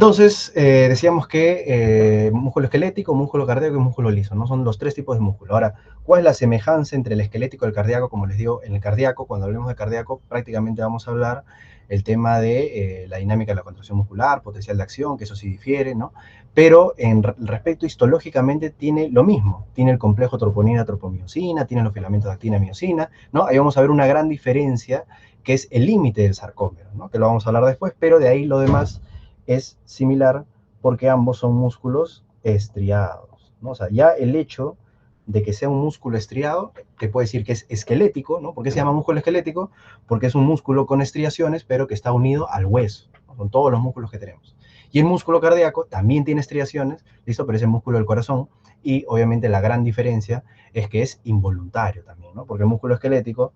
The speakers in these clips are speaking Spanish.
Entonces, decíamos que músculo esquelético, músculo cardíaco y músculo liso, ¿no? Son los tres tipos de músculo. Ahora, ¿cuál es la semejanza entre el esquelético y el cardíaco? Como les digo, en el cardíaco, cuando hablemos de cardíaco, prácticamente vamos a hablar el tema de la dinámica de la contracción muscular, potencial de acción, que eso sí difiere, ¿no? Pero en respecto histológicamente tiene lo mismo. Tiene el complejo troponina-tropomiosina, tiene los filamentos de actina-miosina, ¿no? Ahí vamos a ver una gran diferencia, que es el límite del sarcómero, ¿no? Que lo vamos a hablar después, pero de ahí lo demás es similar porque ambos son músculos estriados, ¿no? O sea, ya el hecho de que sea un músculo estriado, te puede decir que es esquelético, ¿no? ¿Por qué se llama músculo esquelético? Porque es un músculo con estriaciones, pero que está unido al hueso, ¿no? Son todos los músculos que tenemos. Y el músculo cardíaco también tiene estriaciones, ¿listo? Pero es el músculo del corazón, y obviamente la gran diferencia es que es involuntario también, ¿no? Porque el músculo esquelético,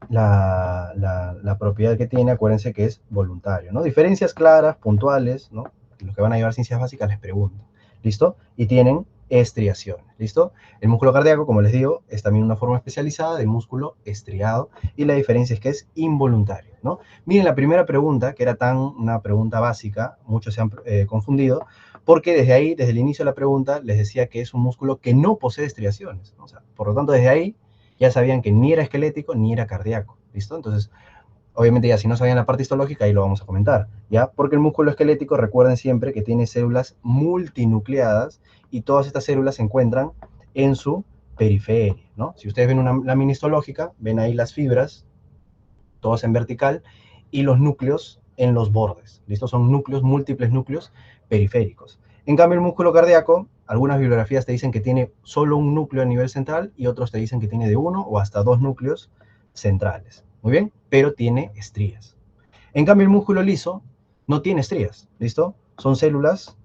la propiedad que tiene, acuérdense que es voluntario, ¿no? Diferencias claras, puntuales, ¿no? Los que van a llevar ciencias básicas les pregunto, ¿listo? Y tienen estriaciones, ¿listo? El músculo cardíaco, como les digo, es también una forma especializada de músculo estriado, y la diferencia es que es involuntario, ¿no? Miren la primera pregunta, que era una pregunta básica, muchos se han confundido, porque desde ahí, desde el inicio de la pregunta, les decía que es un músculo que no posee estriaciones, ¿no? O sea, por lo tanto, desde ahí ya sabían que ni era esquelético ni era cardíaco, ¿listo? Entonces, obviamente ya si no sabían la parte histológica, ahí lo vamos a comentar, ¿ya? Porque el músculo esquelético, recuerden siempre que tiene células multinucleadas, y todas estas células se encuentran en su periferia, ¿no? Si ustedes ven una lámina histológica, ven ahí las fibras, todas en vertical, y los núcleos en los bordes, ¿listo? Son núcleos, múltiples núcleos periféricos. En cambio, el músculo cardíaco, algunas bibliografías te dicen que tiene solo un núcleo a nivel central, y otros te dicen que tiene de uno o hasta dos núcleos centrales. Muy bien, pero tiene estrías. En cambio, el músculo liso no tiene estrías, ¿listo? Son células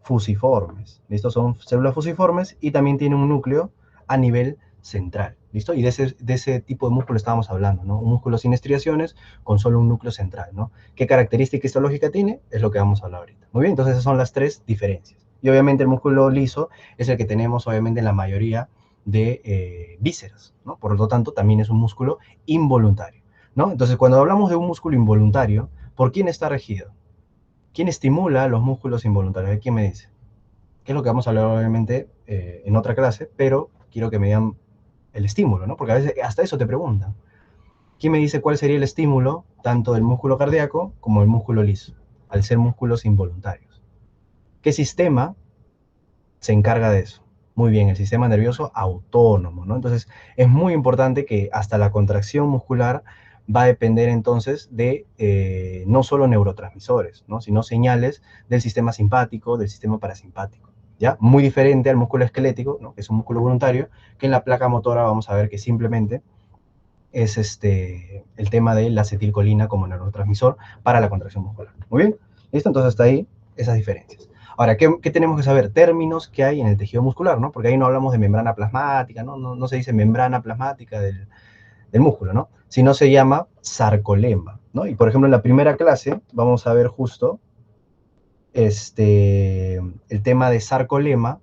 fusiformes, ¿listo? Son células fusiformes, y también tiene un núcleo a nivel central, ¿listo? Y de ese tipo de músculo estábamos hablando, ¿no? Un músculo sin estriaciones con solo un núcleo central, ¿no? ¿Qué característica histológica tiene? Es lo que vamos a hablar ahorita. Muy bien, entonces esas son las tres diferencias. Y obviamente el músculo liso es el que tenemos obviamente en la mayoría de vísceras, ¿no? Por lo tanto, también es un músculo involuntario, ¿no? Entonces, cuando hablamos de un músculo involuntario, ¿por quién está regido? ¿Quién estimula los músculos involuntarios? ¿Quién me dice? Que es lo que vamos a hablar obviamente en otra clase, pero quiero que me digan el estímulo, ¿no? Porque a veces hasta eso te preguntan. ¿Quién me dice cuál sería el estímulo tanto del músculo cardíaco como del músculo liso, al ser músculos involuntarios? ¿Qué sistema se encarga de eso? Muy bien, el sistema nervioso autónomo, ¿no? Entonces, es muy importante que hasta la contracción muscular va a depender entonces de no solo neurotransmisores, ¿no? Sino señales del sistema simpático, del sistema parasimpático, ¿ya? Muy diferente al músculo esquelético, ¿no? Que es un músculo voluntario, que en la placa motora vamos a ver que simplemente es el tema de la acetilcolina como neurotransmisor para la contracción muscular. Muy bien, ¿listo? Entonces hasta ahí esas diferencias. Ahora, ¿qué tenemos que saber? Términos que hay en el tejido muscular, ¿no? Porque ahí no hablamos de membrana plasmática, ¿no? No se dice membrana plasmática del músculo, ¿no? Sino se llama sarcolema, ¿no? Y por ejemplo, en la primera clase vamos a ver justo el tema de sarcolema,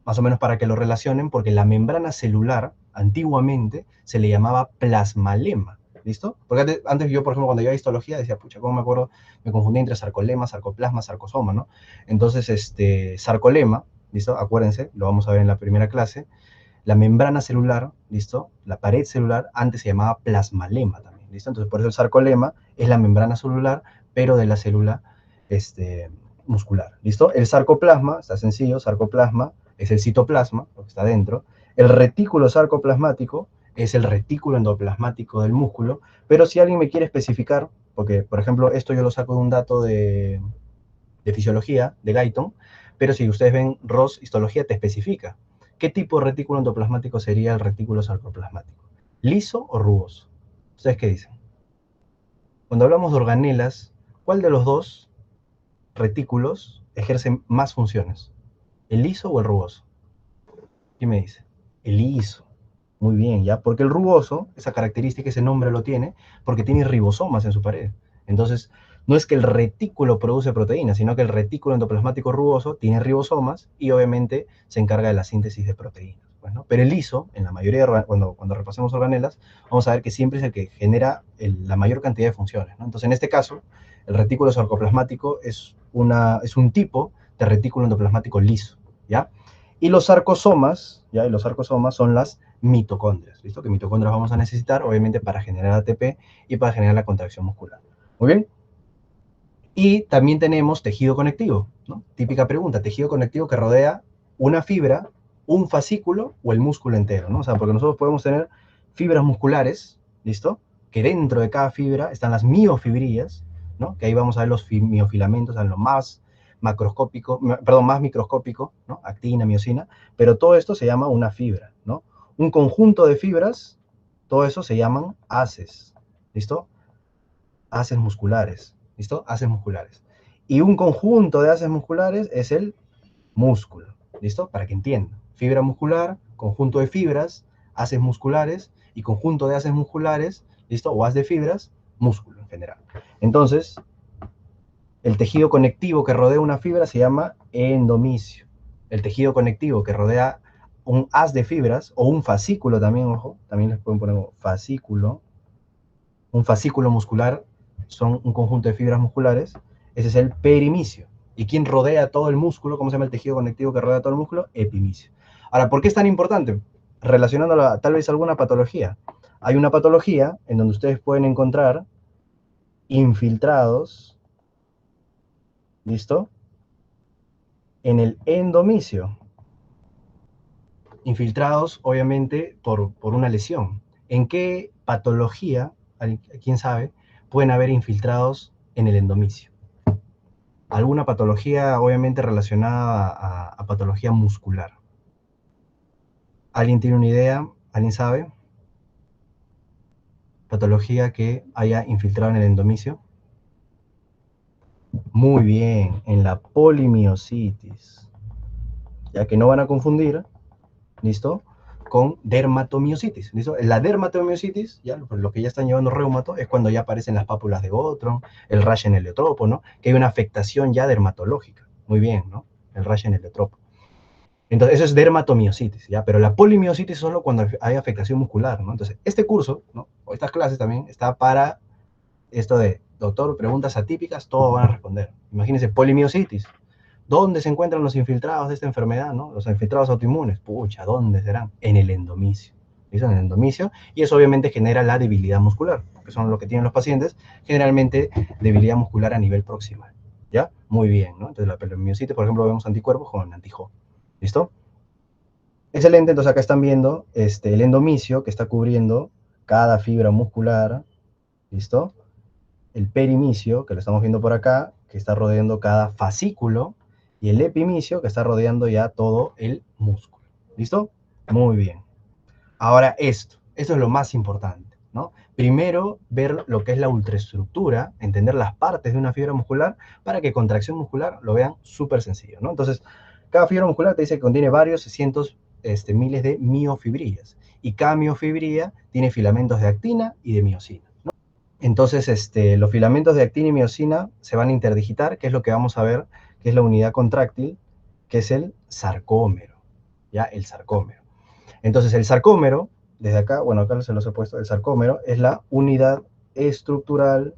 más o menos para que lo relacionen, porque la membrana celular antiguamente se le llamaba plasmalema, ¿listo? Porque antes yo, por ejemplo, cuando yo iba a histología decía, pucha, ¿cómo me acuerdo? Me confundí entre sarcolema, sarcoplasma, sarcosoma, ¿no? Entonces, sarcolema, ¿listo? Acuérdense, lo vamos a ver en la primera clase, la membrana celular, ¿listo? La pared celular antes se llamaba plasmalema también, ¿listo? Entonces, por eso el sarcolema es la membrana celular, pero de la célula muscular, ¿listo? El sarcoplasma, está sencillo, sarcoplasma es el citoplasma, lo que está dentro. El retículo sarcoplasmático es el retículo endoplasmático del músculo, pero si alguien me quiere especificar, porque, por ejemplo, esto yo lo saco de un dato de fisiología, de Guyton, pero si ustedes ven Ross Histología, te especifica. ¿Qué tipo de retículo endoplasmático sería el retículo sarcoplasmático? ¿Liso o rugoso? ¿Ustedes qué dicen? Cuando hablamos de organelas, ¿cuál de los dos retículos ejerce más funciones? ¿El liso o el rugoso? ¿Quién me dice? El liso. Muy bien, ¿ya? Porque el rugoso, esa característica, ese nombre lo tiene, porque tiene ribosomas en su pared. Entonces, no es que el retículo produce proteínas, sino que el retículo endoplasmático rugoso tiene ribosomas y obviamente se encarga de la síntesis de proteínas. pues, ¿no? Pero el liso, en la mayoría de cuando repasemos organelas, vamos a ver que siempre es el que genera la mayor cantidad de funciones, ¿no? Entonces, en este caso, el retículo sarcoplasmático es un tipo de retículo endoplasmático liso, ¿ya? Y los sarcosomas, ¿ya? Y los sarcosomas son las mitocondrias, ¿listo? Que mitocondrias vamos a necesitar, obviamente, para generar ATP y para generar la contracción muscular. Muy bien. Y también tenemos tejido conectivo, ¿no? Típica pregunta, tejido conectivo que rodea una fibra, un fascículo o el músculo entero, ¿no? O sea, porque nosotros podemos tener fibras musculares, ¿listo? Que dentro de cada fibra están las miofibrillas, ¿no? Que ahí vamos a ver los miofilamentos, en lo más macroscópico, perdón, más microscópico, ¿no? Actina, miosina, pero todo esto se llama una fibra, ¿no? Un conjunto de fibras, todo eso se llaman haces, ¿listo? Haces musculares, ¿listo? Haces musculares. Y un conjunto de haces musculares es el músculo, ¿listo? Para que entiendan. Fibra muscular, conjunto de fibras, haces musculares y conjunto de haces musculares, ¿listo? O haz de fibras, músculo en general. Entonces, el tejido conectivo que rodea una fibra se llama endomisio. El tejido conectivo que rodea un haz de fibras o un fascículo también, ojo, también les pueden poner fascículo. Un fascículo muscular son un conjunto de fibras musculares. Ese es el perimicio. ¿Y quién rodea todo el músculo? ¿Cómo se llama el tejido conectivo que rodea todo el músculo? Epimicio. Ahora, ¿por qué es tan importante? Relacionándolo a tal vez alguna patología. Hay una patología en donde ustedes pueden encontrar infiltrados, ¿listo? En el endomisio. Infiltrados, obviamente, por una lesión. ¿En qué patología, quién sabe, pueden haber infiltrados en el endomisio? Alguna patología, obviamente, relacionada a patología muscular. ¿Alguien tiene una idea? ¿Alguien sabe? Patología que haya infiltrado en el endomisio. Muy bien, en la polimiositis. Ya que no van a confundir, ¿listo? Con dermatomiositis, ¿listo? La dermatomiositis, ya, lo que ya están llevando reumato, es cuando ya aparecen las pápulas de Gottron, el rash en heliotropo, ¿no? Que hay una afectación ya dermatológica. Muy bien, ¿no? El rash en heliotropo. Entonces, eso es dermatomiositis, ¿ya? Pero la polimiositis es solo cuando hay afectación muscular, ¿no? Entonces, este curso, ¿no? O estas clases también, está para esto de, doctor, preguntas atípicas, todos van a responder. Imagínense, polimiositis. ¿Dónde se encuentran los infiltrados de esta enfermedad, no? Los infiltrados autoinmunes. Pucha, ¿dónde serán? En el endomisio. ¿Listo? En el endomisio. Y eso obviamente genera la debilidad muscular, que son lo que tienen los pacientes, generalmente debilidad muscular a nivel proximal. ¿Ya? Muy bien, ¿no? Entonces la polimiositis, por ejemplo, vemos anticuerpos con anti-Ho. ¿Listo? Excelente, entonces acá están viendo el endomisio que está cubriendo cada fibra muscular, ¿listo? El perimicio, que lo estamos viendo por acá, que está rodeando cada fascículo, y el epimicio, que está rodeando ya todo el músculo. ¿Listo? Muy bien. Ahora esto es lo más importante, ¿no? Primero, ver lo que es la ultraestructura, entender las partes de una fibra muscular, para que contracción muscular lo vean súper sencillo, ¿no? Entonces, cada fibra muscular te dice que contiene varios cientos, miles de miofibrillas, y cada miofibrilla tiene filamentos de actina y de miosina. Entonces, los filamentos de actina y miosina se van a interdigitar, que es lo que vamos a ver, que es la unidad contráctil, que es el sarcómero, ¿ya? El sarcómero. Entonces, el sarcómero, desde acá, bueno, acá se los he puesto, el sarcómero es la unidad estructural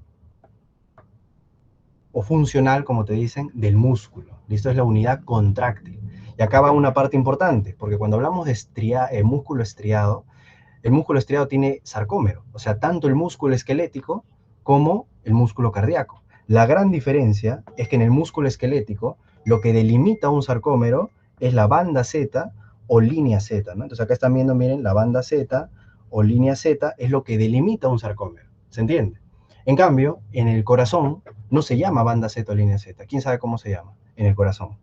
o funcional, como te dicen, del músculo. ¿Listo? Es la unidad contráctil. Y acá va una parte importante, porque cuando hablamos de músculo estriado, el músculo estriado tiene sarcómero, o sea, tanto el músculo esquelético como el músculo cardíaco. La gran diferencia es que en el músculo esquelético lo que delimita un sarcómero es la banda Z o línea Z, ¿no? Entonces acá están viendo, miren, la banda Z o línea Z es lo que delimita un sarcómero, ¿se entiende? En cambio, en el corazón no se llama banda Z o línea Z. ¿Quién sabe cómo se llama en el corazón?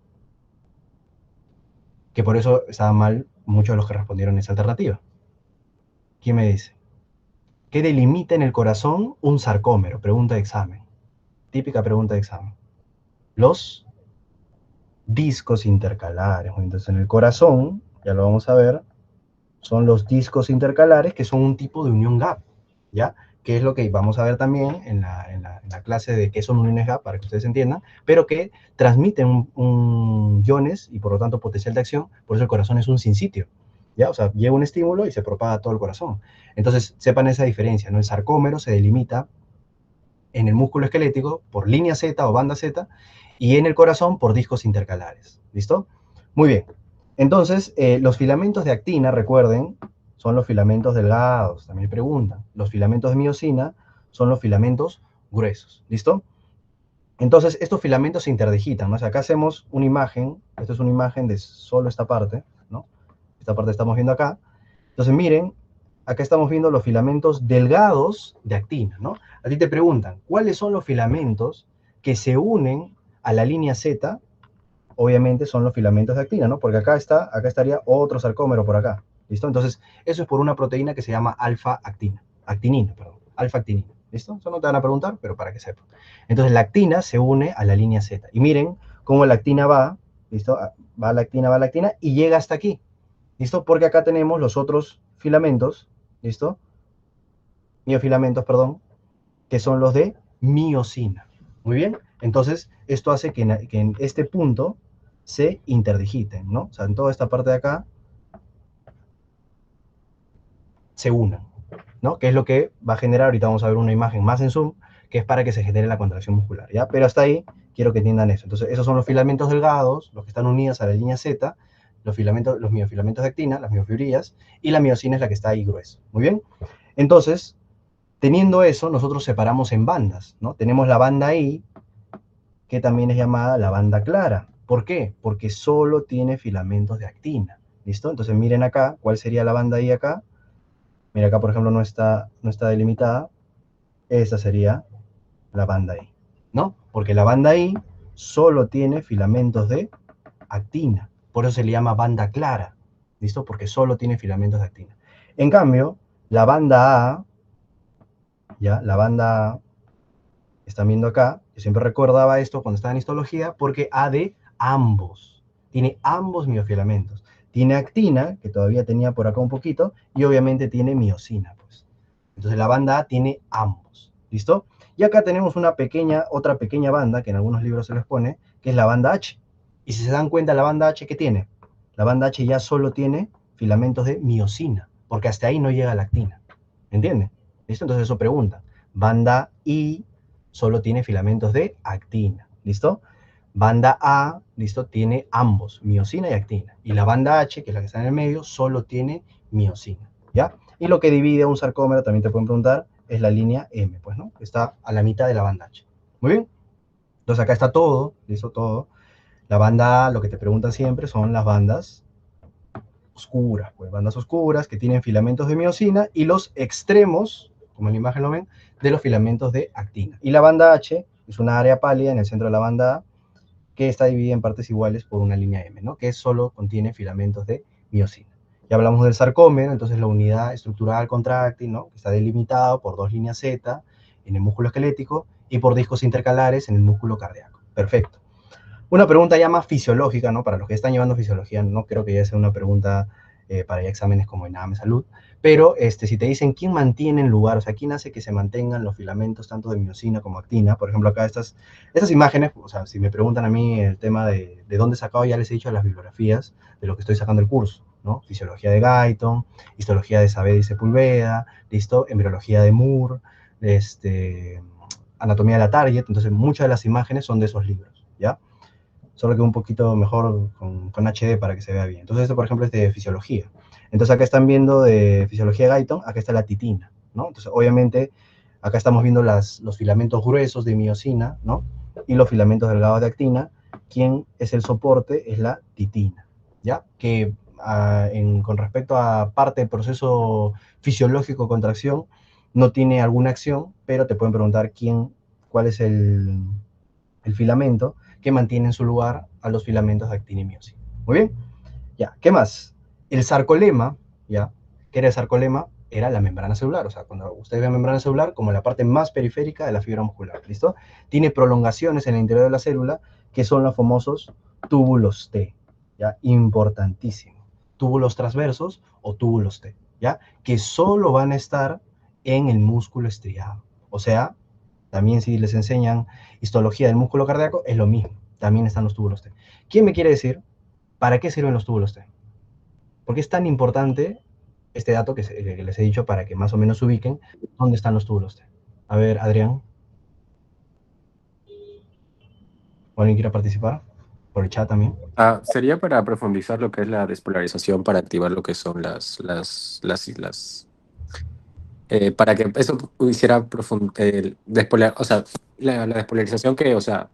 Que por eso estaban mal muchos de los que respondieron esa alternativa. ¿Quién me dice? ¿Qué delimita en el corazón un sarcómero? Pregunta de examen. Típica pregunta de examen. Los discos intercalares. Entonces, en el corazón, ya lo vamos a ver, son los discos intercalares, que son un tipo de unión gap, ¿ya? Que es lo que vamos a ver también en la clase de qué son uniones gap, para que ustedes entiendan, pero que transmiten iones y por lo tanto potencial de acción, por eso el corazón es un sinsitio, ¿ya? O sea, llega un estímulo y se propaga a todo el corazón. Entonces, sepan esa diferencia, ¿no? El sarcómero se delimita en el músculo esquelético por línea Z o banda Z y en el corazón por discos intercalares. ¿Listo? Muy bien. Entonces, los filamentos de actina, recuerden, son los filamentos delgados. También preguntan. Los filamentos de miosina son los filamentos gruesos. ¿Listo? Entonces, estos filamentos se interdigitan, ¿no? O sea, acá hacemos una imagen. Esta es una imagen de solo esta parte, ¿no? Esta parte estamos viendo acá. Entonces, miren, acá estamos viendo los filamentos delgados de actina, ¿no? A ti te preguntan, ¿cuáles son los filamentos que se unen a la línea Z? Obviamente son los filamentos de actina, ¿no? Porque acá estaría otro sarcómero por acá, ¿listo? Entonces, eso es por una proteína que se llama actinina, perdón, alfa-actinina, ¿listo? Eso no te van a preguntar, pero para que sepan. Entonces, la actina se une a la línea Z. Y miren cómo la actina va, ¿listo? Va la actina y llega hasta aquí, ¿listo? Porque acá tenemos los otros filamentos, ¿listo? Miofilamentos, perdón, que son los de miosina. Muy bien, entonces esto hace que en este punto se interdigiten, ¿no? O sea, en toda esta parte de acá se unan, ¿no? Que es lo que va a generar, ahorita vamos a ver una imagen más en zoom, que es para que se genere la contracción muscular, ¿ya? Pero hasta ahí quiero que entiendan eso. Entonces, esos son los filamentos delgados, los que están unidos a la línea Z, los miofilamentos de actina, las miofibrillas, y la miosina es la que está ahí gruesa. Muy bien, entonces, teniendo eso, nosotros separamos en bandas, ¿no? Tenemos la banda I, que también es llamada la banda clara. ¿Por qué? Porque solo tiene filamentos de actina. ¿Listo? Entonces miren acá, ¿cuál sería la banda I acá? Mira acá, por ejemplo, no está delimitada. Esa sería la banda I, ¿no? Porque la banda I solo tiene filamentos de actina. Por eso se le llama banda clara. ¿Listo? Porque solo tiene filamentos de actina. En cambio, la banda A, ¿ya? La banda A, están viendo acá, yo siempre recordaba esto cuando estaba en histología, porque A de ambos, tiene ambos miofilamentos. Tiene actina, que todavía tenía por acá un poquito, y obviamente tiene miosina, pues. Entonces la banda A tiene ambos, ¿listo? Y acá tenemos otra pequeña banda, que en algunos libros se les pone, que es la banda H. Y si se dan cuenta, la banda H, ¿qué tiene? La banda H ya solo tiene filamentos de miosina, porque hasta ahí no llega la actina, ¿entienden? ¿Listo? Entonces eso pregunta. Banda I solo tiene filamentos de actina, ¿listo? Banda A, ¿listo? Tiene ambos, miosina y actina. Y la banda H, que es la que está en el medio, solo tiene miosina, ¿ya? Y lo que divide a un sarcómero, también te pueden preguntar, es la línea M, pues, ¿no? Está a la mitad de la banda H. Muy bien. Entonces acá está todo, ¿listo? Todo. La banda A, lo que te preguntan siempre son las bandas oscuras, pues bandas oscuras que tienen filamentos de miosina y los extremos, como en la imagen lo ven, de los filamentos de actina. Y la banda H es una área pálida en el centro de la banda A que está dividida en partes iguales por una línea M, ¿no? Que solo contiene filamentos de miosina. Ya hablamos del sarcómero, entonces la unidad estructural contráctil, ¿no? Que está delimitado por dos líneas Z en el músculo esquelético y por discos intercalares en el músculo cardíaco. Perfecto. Una pregunta ya más fisiológica, ¿no? Para los que están llevando fisiología, no creo que ya sea una pregunta para ya exámenes como en AME Salud, pero si te dicen quién mantiene en lugar, o sea, quién hace que se mantengan los filamentos tanto de miosina como actina, por ejemplo, acá estas imágenes, o sea, si me preguntan a mí el tema de dónde he sacado, ya les he dicho las bibliografías de lo que estoy sacando el curso, ¿no? Fisiología de Guyton, histología de Saavedra y Sepúlveda, listo, embriología de Moore, anatomía de la Target, entonces muchas de las imágenes son de esos libros, ¿ya? Solo que un poquito mejor con HD para que se vea bien. Entonces, esto, por ejemplo, es de fisiología. Entonces, acá están viendo de fisiología de Guyton, acá está la titina, ¿no? Entonces, obviamente, acá estamos viendo los filamentos gruesos de miosina, ¿no? Y los filamentos delgados de actina. ¿Quién es el soporte? Es la titina, ¿ya? Que con respecto a parte del proceso fisiológico de contracción, no tiene alguna acción, pero te pueden preguntar cuál es el filamento que mantiene en su lugar a los filamentos de actina y miosina. Muy bien, ya, ¿qué más? El sarcolema, ya, ¿qué era el sarcolema? Era la membrana celular, o sea, cuando ustedes ven membrana celular, como la parte más periférica de la fibra muscular, ¿listo? Tiene prolongaciones en el interior de la célula, que son los famosos túbulos T, ¿ya? Importantísimo. Túbulos transversos o túbulos T, ¿ya? Que solo van a estar en el músculo estriado, o sea, también si les enseñan histología del músculo cardíaco, es lo mismo. También están los túbulos T. ¿Quién me quiere decir para qué sirven los túbulos T? ¿Por qué es tan importante este dato que les he dicho para que más o menos ubiquen dónde están los túbulos T? A ver, Adrián, ¿alguien quiere participar? Por el chat también. Sería para profundizar lo que es la despolarización para activar lo que son las islas. Para que eso hiciera o sea, la despolarización que, o sea,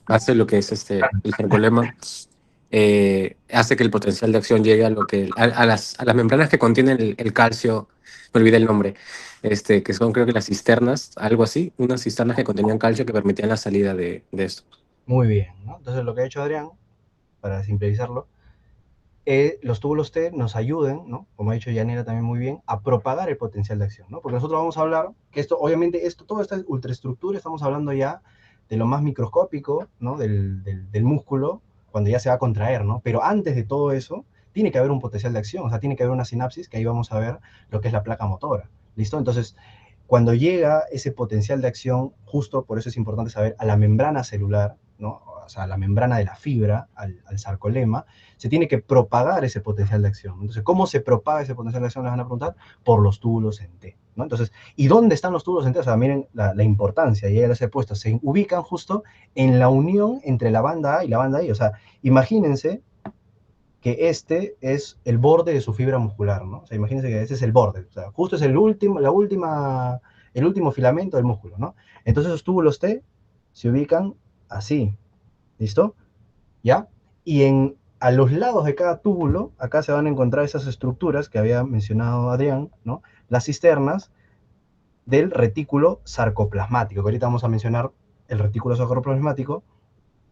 hace lo que es el sarcolema, hace que el potencial de acción llegue a lo que a las membranas que contienen el calcio, me olvidé el nombre, que son creo que las cisternas, algo así, unas cisternas que contenían calcio que permitían la salida de esto. Muy bien, ¿no? Entonces lo que ha hecho Adrián, para simplificarlo, los túbulos T nos ayuden, ¿no? Como ha dicho Yanira también muy bien, a propagar el potencial de acción, ¿no? Porque nosotros vamos a hablar que esto, obviamente, toda esta ultraestructura, estamos hablando ya de lo más microscópico, ¿no? Del músculo, cuando ya se va a contraer, ¿no? Pero antes de todo eso, tiene que haber un potencial de acción, o sea, tiene que haber una sinapsis, que ahí vamos a ver lo que es la placa motora, ¿listo? Entonces, cuando llega ese potencial de acción, justo por eso es importante saber a la membrana celular, ¿no? O sea, a la membrana de la fibra, al sarcolema, se tiene que propagar ese potencial de acción. Entonces, ¿cómo se propaga ese potencial de acción? Les van a preguntar, por los túbulos en T, ¿no? Entonces, ¿y dónde están los túbulos en T? O sea, miren la importancia, y ya les he puesto, se ubican justo en la unión entre la banda A y la banda I. O sea, imagínense que este es el borde de su fibra muscular, ¿no? O sea, imagínense que este es el borde, o sea, justo es el último filamento del músculo, ¿no? Entonces esos túbulos T se ubican así, ¿listo? ¿Ya? Y a los lados de cada túbulo, acá se van a encontrar esas estructuras que había mencionado Adrián, ¿no? Las cisternas del retículo sarcoplasmático, que ahorita vamos a mencionar el retículo sarcoplasmático,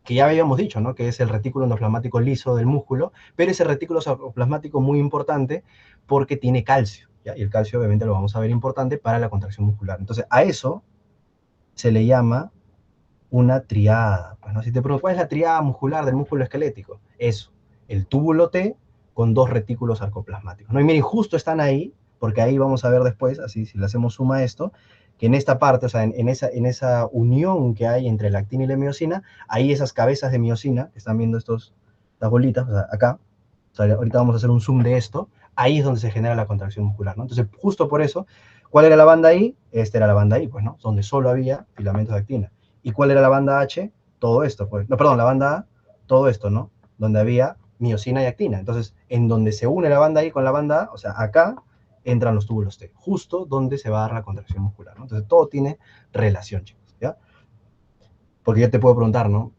que ya habíamos dicho, ¿no? Que es el retículo endoplasmático liso del músculo, pero ese retículo sarcoplasmático muy importante porque tiene calcio, ¿ya? Y el calcio obviamente lo vamos a ver importante para la contracción muscular. Entonces, a eso se le llama una triada. Pues, ¿no? Si te pregunto, ¿cuál es la triada muscular del músculo esquelético? Eso, el túbulo T con dos retículos sarcoplasmáticos, ¿no? Y miren, justo están ahí, porque ahí vamos a ver después, así si le hacemos suma a esto, que en esta parte, o sea, en esa unión que hay entre la actina y la miosina, ahí esas cabezas de miosina, que están viendo estas bolitas, o sea, acá, o sea, ahorita vamos a hacer un zoom de esto, ahí es donde se genera la contracción muscular, ¿no? Entonces, justo por eso, ¿cuál era la banda I? Esta era la banda I, pues, ¿no? Donde solo había filamentos de actina. ¿Y cuál era la banda H? Todo esto, pues. No, perdón, la banda A, todo esto, ¿no? Donde había miosina y actina. Entonces, en donde se une la banda I con la banda A, o sea, acá entran los túbulos T, justo donde se va a dar la contracción muscular, ¿no? Entonces, todo tiene relación, chicos, ¿ya? Porque yo te puedo preguntar, ¿no?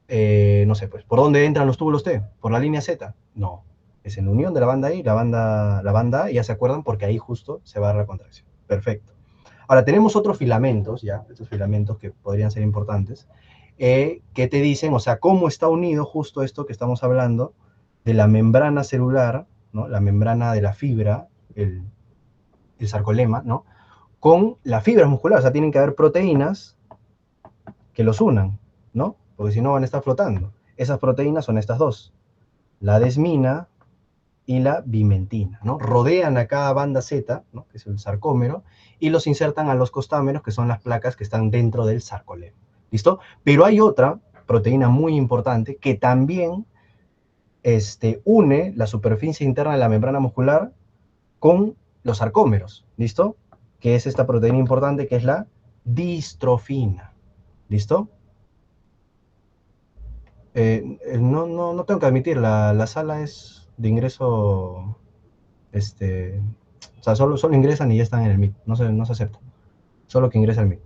No sé, pues, ¿por dónde entran los túbulos T? ¿Por la línea Z? No. Es en la unión de la banda I, la banda A, y ya se acuerdan porque ahí justo se va a dar la contracción. Perfecto. Ahora, tenemos otros filamentos, ya, estos filamentos que podrían ser importantes, que te dicen, o sea, cómo está unido justo esto que estamos hablando de la membrana celular, ¿no? La membrana de la fibra, el sarcolema, ¿no? Con la fibra muscular, o sea, tienen que haber proteínas que los unan, ¿no? Porque si no van a estar flotando. Esas proteínas son estas dos, la desmina y la bimentina, ¿no? Rodean a cada banda Z, ¿no? Que es el sarcómero, y los insertan a los costámeros, que son las placas que están dentro del sarcolema. ¿Listo? Pero hay otra proteína muy importante que también une la superficie interna de la membrana muscular con los sarcómeros. ¿Listo? Que es esta proteína importante que es la distrofina. ¿Listo? No tengo que admitir, la sala es de ingreso, o sea, solo ingresan y ya están en el Meet, no se acepta, solo que ingresa al Meet.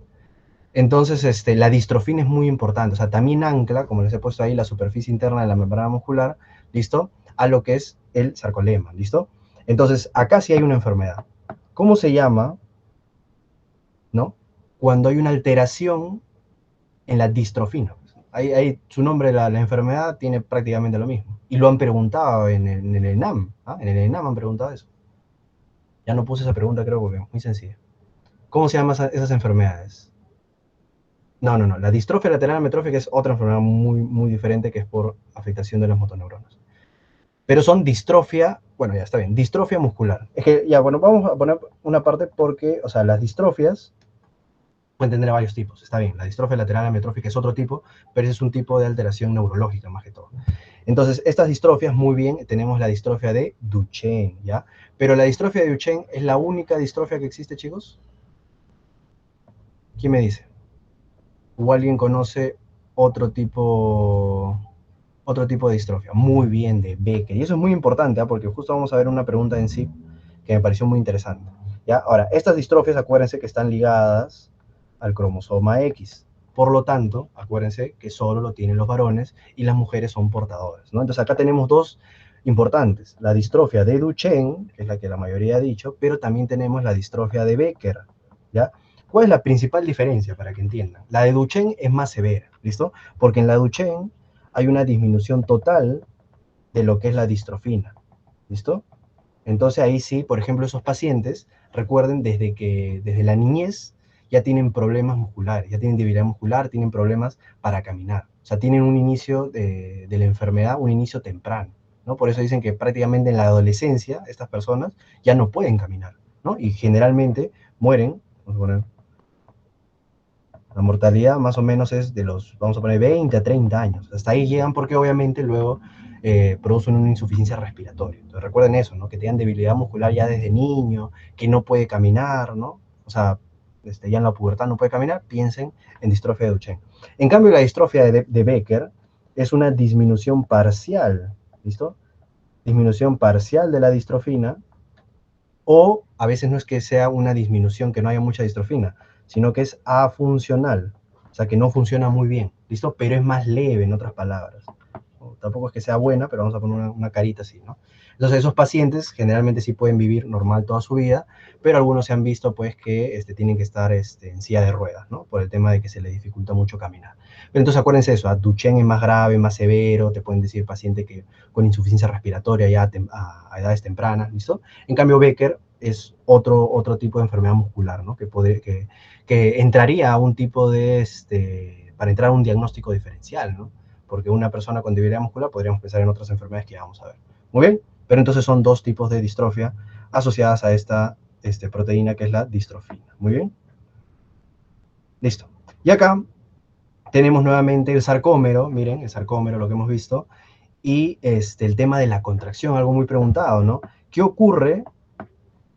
Entonces, la distrofina es muy importante, o sea, también ancla, como les he puesto ahí, la superficie interna de la membrana muscular, ¿listo? A lo que es el sarcolema, ¿listo? Entonces, acá sí hay una enfermedad. ¿Cómo se llama, no? Cuando hay una alteración en la distrofina. Su nombre, la enfermedad, tiene prácticamente lo mismo. Y lo han preguntado en el ENAM. ¿Ah? En el ENAM han preguntado eso. Ya no puse esa pregunta, creo, porque es muy sencilla. ¿Cómo se llaman esas enfermedades? No. La distrofia lateral ametrófica es otra enfermedad muy, muy diferente que es por afectación de las motoneuronas. Pero son distrofia, bueno, ya está bien, distrofia muscular. Es que, ya, bueno, vamos a poner una parte porque, o sea, las distrofias pueden tener varios tipos, está bien. La distrofia lateral ametrófica es otro tipo, pero ese es un tipo de alteración neurológica más que todo. Entonces, estas distrofias, muy bien, tenemos la distrofia de Duchenne, ¿ya? Pero la distrofia de Duchenne es la única distrofia que existe, chicos. ¿Quién me dice? ¿O alguien conoce otro tipo, otro tipo de distrofia? Muy bien, de Becker. Y eso es muy importante, ¿eh? Porque justo vamos a ver una pregunta en sí que me pareció muy interesante. ¿Ya? Ahora, estas distrofias, acuérdense que están ligadas al cromosoma X. Por lo tanto, acuérdense que solo lo tienen los varones y las mujeres son portadoras, ¿no? Entonces acá tenemos dos importantes. La distrofia de Duchenne, que es la que la mayoría ha dicho, pero también tenemos la distrofia de Becker, ¿ya? ¿Cuál es la principal diferencia para que entiendan? La de Duchenne es más severa, ¿listo? Porque en la Duchenne hay una disminución total de lo que es la distrofina, ¿listo? Entonces ahí sí, por ejemplo, esos pacientes, recuerden desde la niñez ya tienen problemas musculares, ya tienen debilidad muscular, tienen problemas para caminar. O sea, tienen un inicio de la enfermedad, un inicio temprano, ¿no? Por eso dicen que prácticamente en la adolescencia estas personas ya no pueden caminar, ¿no? Y generalmente mueren, vamos a poner, la mortalidad más o menos es de los, vamos a poner, 20 a 30 años. Hasta ahí llegan porque obviamente luego producen una insuficiencia respiratoria. Entonces recuerden eso, ¿no? Que tengan debilidad muscular ya desde niño, que no puede caminar, ¿no? O sea, ya en la pubertad no puede caminar, piensen en distrofia de Duchenne. En cambio, la distrofia de Becker es una disminución parcial, ¿listo? Disminución parcial de la distrofina, o a veces no es que sea una disminución, que no haya mucha distrofina, sino que es afuncional, o sea que no funciona muy bien, ¿listo? Pero es más leve, en otras palabras. Tampoco es que sea buena, pero vamos a poner una carita así, ¿no? Entonces esos pacientes generalmente sí pueden vivir normal toda su vida, pero algunos se han visto pues que tienen que estar en silla de ruedas, ¿no? Por el tema de que se les dificulta mucho caminar. Pero entonces acuérdense eso, Duchenne es más grave, más severo, te pueden decir paciente que con insuficiencia respiratoria ya a edades tempranas, ¿listo? En cambio Becker es otro tipo de enfermedad muscular, ¿no? Que entraría a un tipo para entrar a un diagnóstico diferencial, ¿no? Porque una persona con debilidad muscular podríamos pensar en otras enfermedades que ya vamos a ver. Muy bien, pero entonces son dos tipos de distrofia asociadas a esta proteína que es la distrofina. Muy bien. Listo. Y acá tenemos nuevamente el sarcómero, miren, el sarcómero, lo que hemos visto, y el tema de la contracción, algo muy preguntado, ¿no? ¿Qué ocurre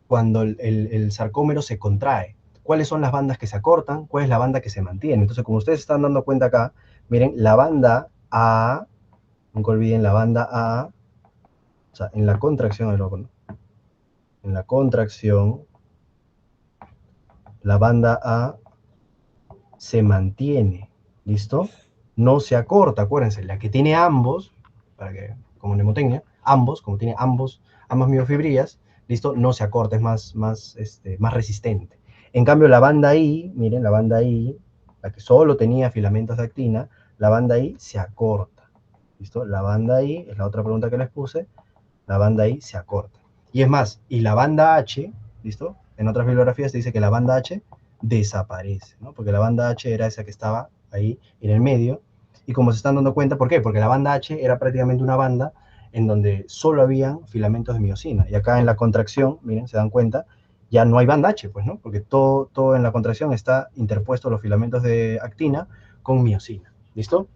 cuando el sarcómero se contrae? ¿Cuáles son las bandas que se acortan? ¿Cuál es la banda que se mantiene? Entonces, como ustedes están dando cuenta acá, miren, la banda A, nunca olviden la banda A, o sea, en la contracción, en la contracción, la banda A se mantiene, ¿listo? No se acorta, acuérdense, la que tiene ambos, para que, como mnemotecnia, ambos, como tiene ambas miofibrillas, ¿listo? No se acorta, es más resistente. En cambio, la banda I, miren, la banda I, la que solo tenía filamentos de actina, la banda I se acorta, ¿listo? La banda I, es la otra pregunta que les puse, la banda I se acorta. Y es más, y la banda H, ¿listo? En otras bibliografías se dice que la banda H desaparece, ¿no? Porque la banda H era esa que estaba ahí en el medio. Y como se están dando cuenta, ¿por qué? Porque la banda H era prácticamente una banda en donde solo habían filamentos de miosina. Y acá en la contracción, miren, se dan cuenta, ya no hay banda H, pues, ¿no? Porque todo en la contracción está interpuesto los filamentos de actina con miosina. ¿Listo?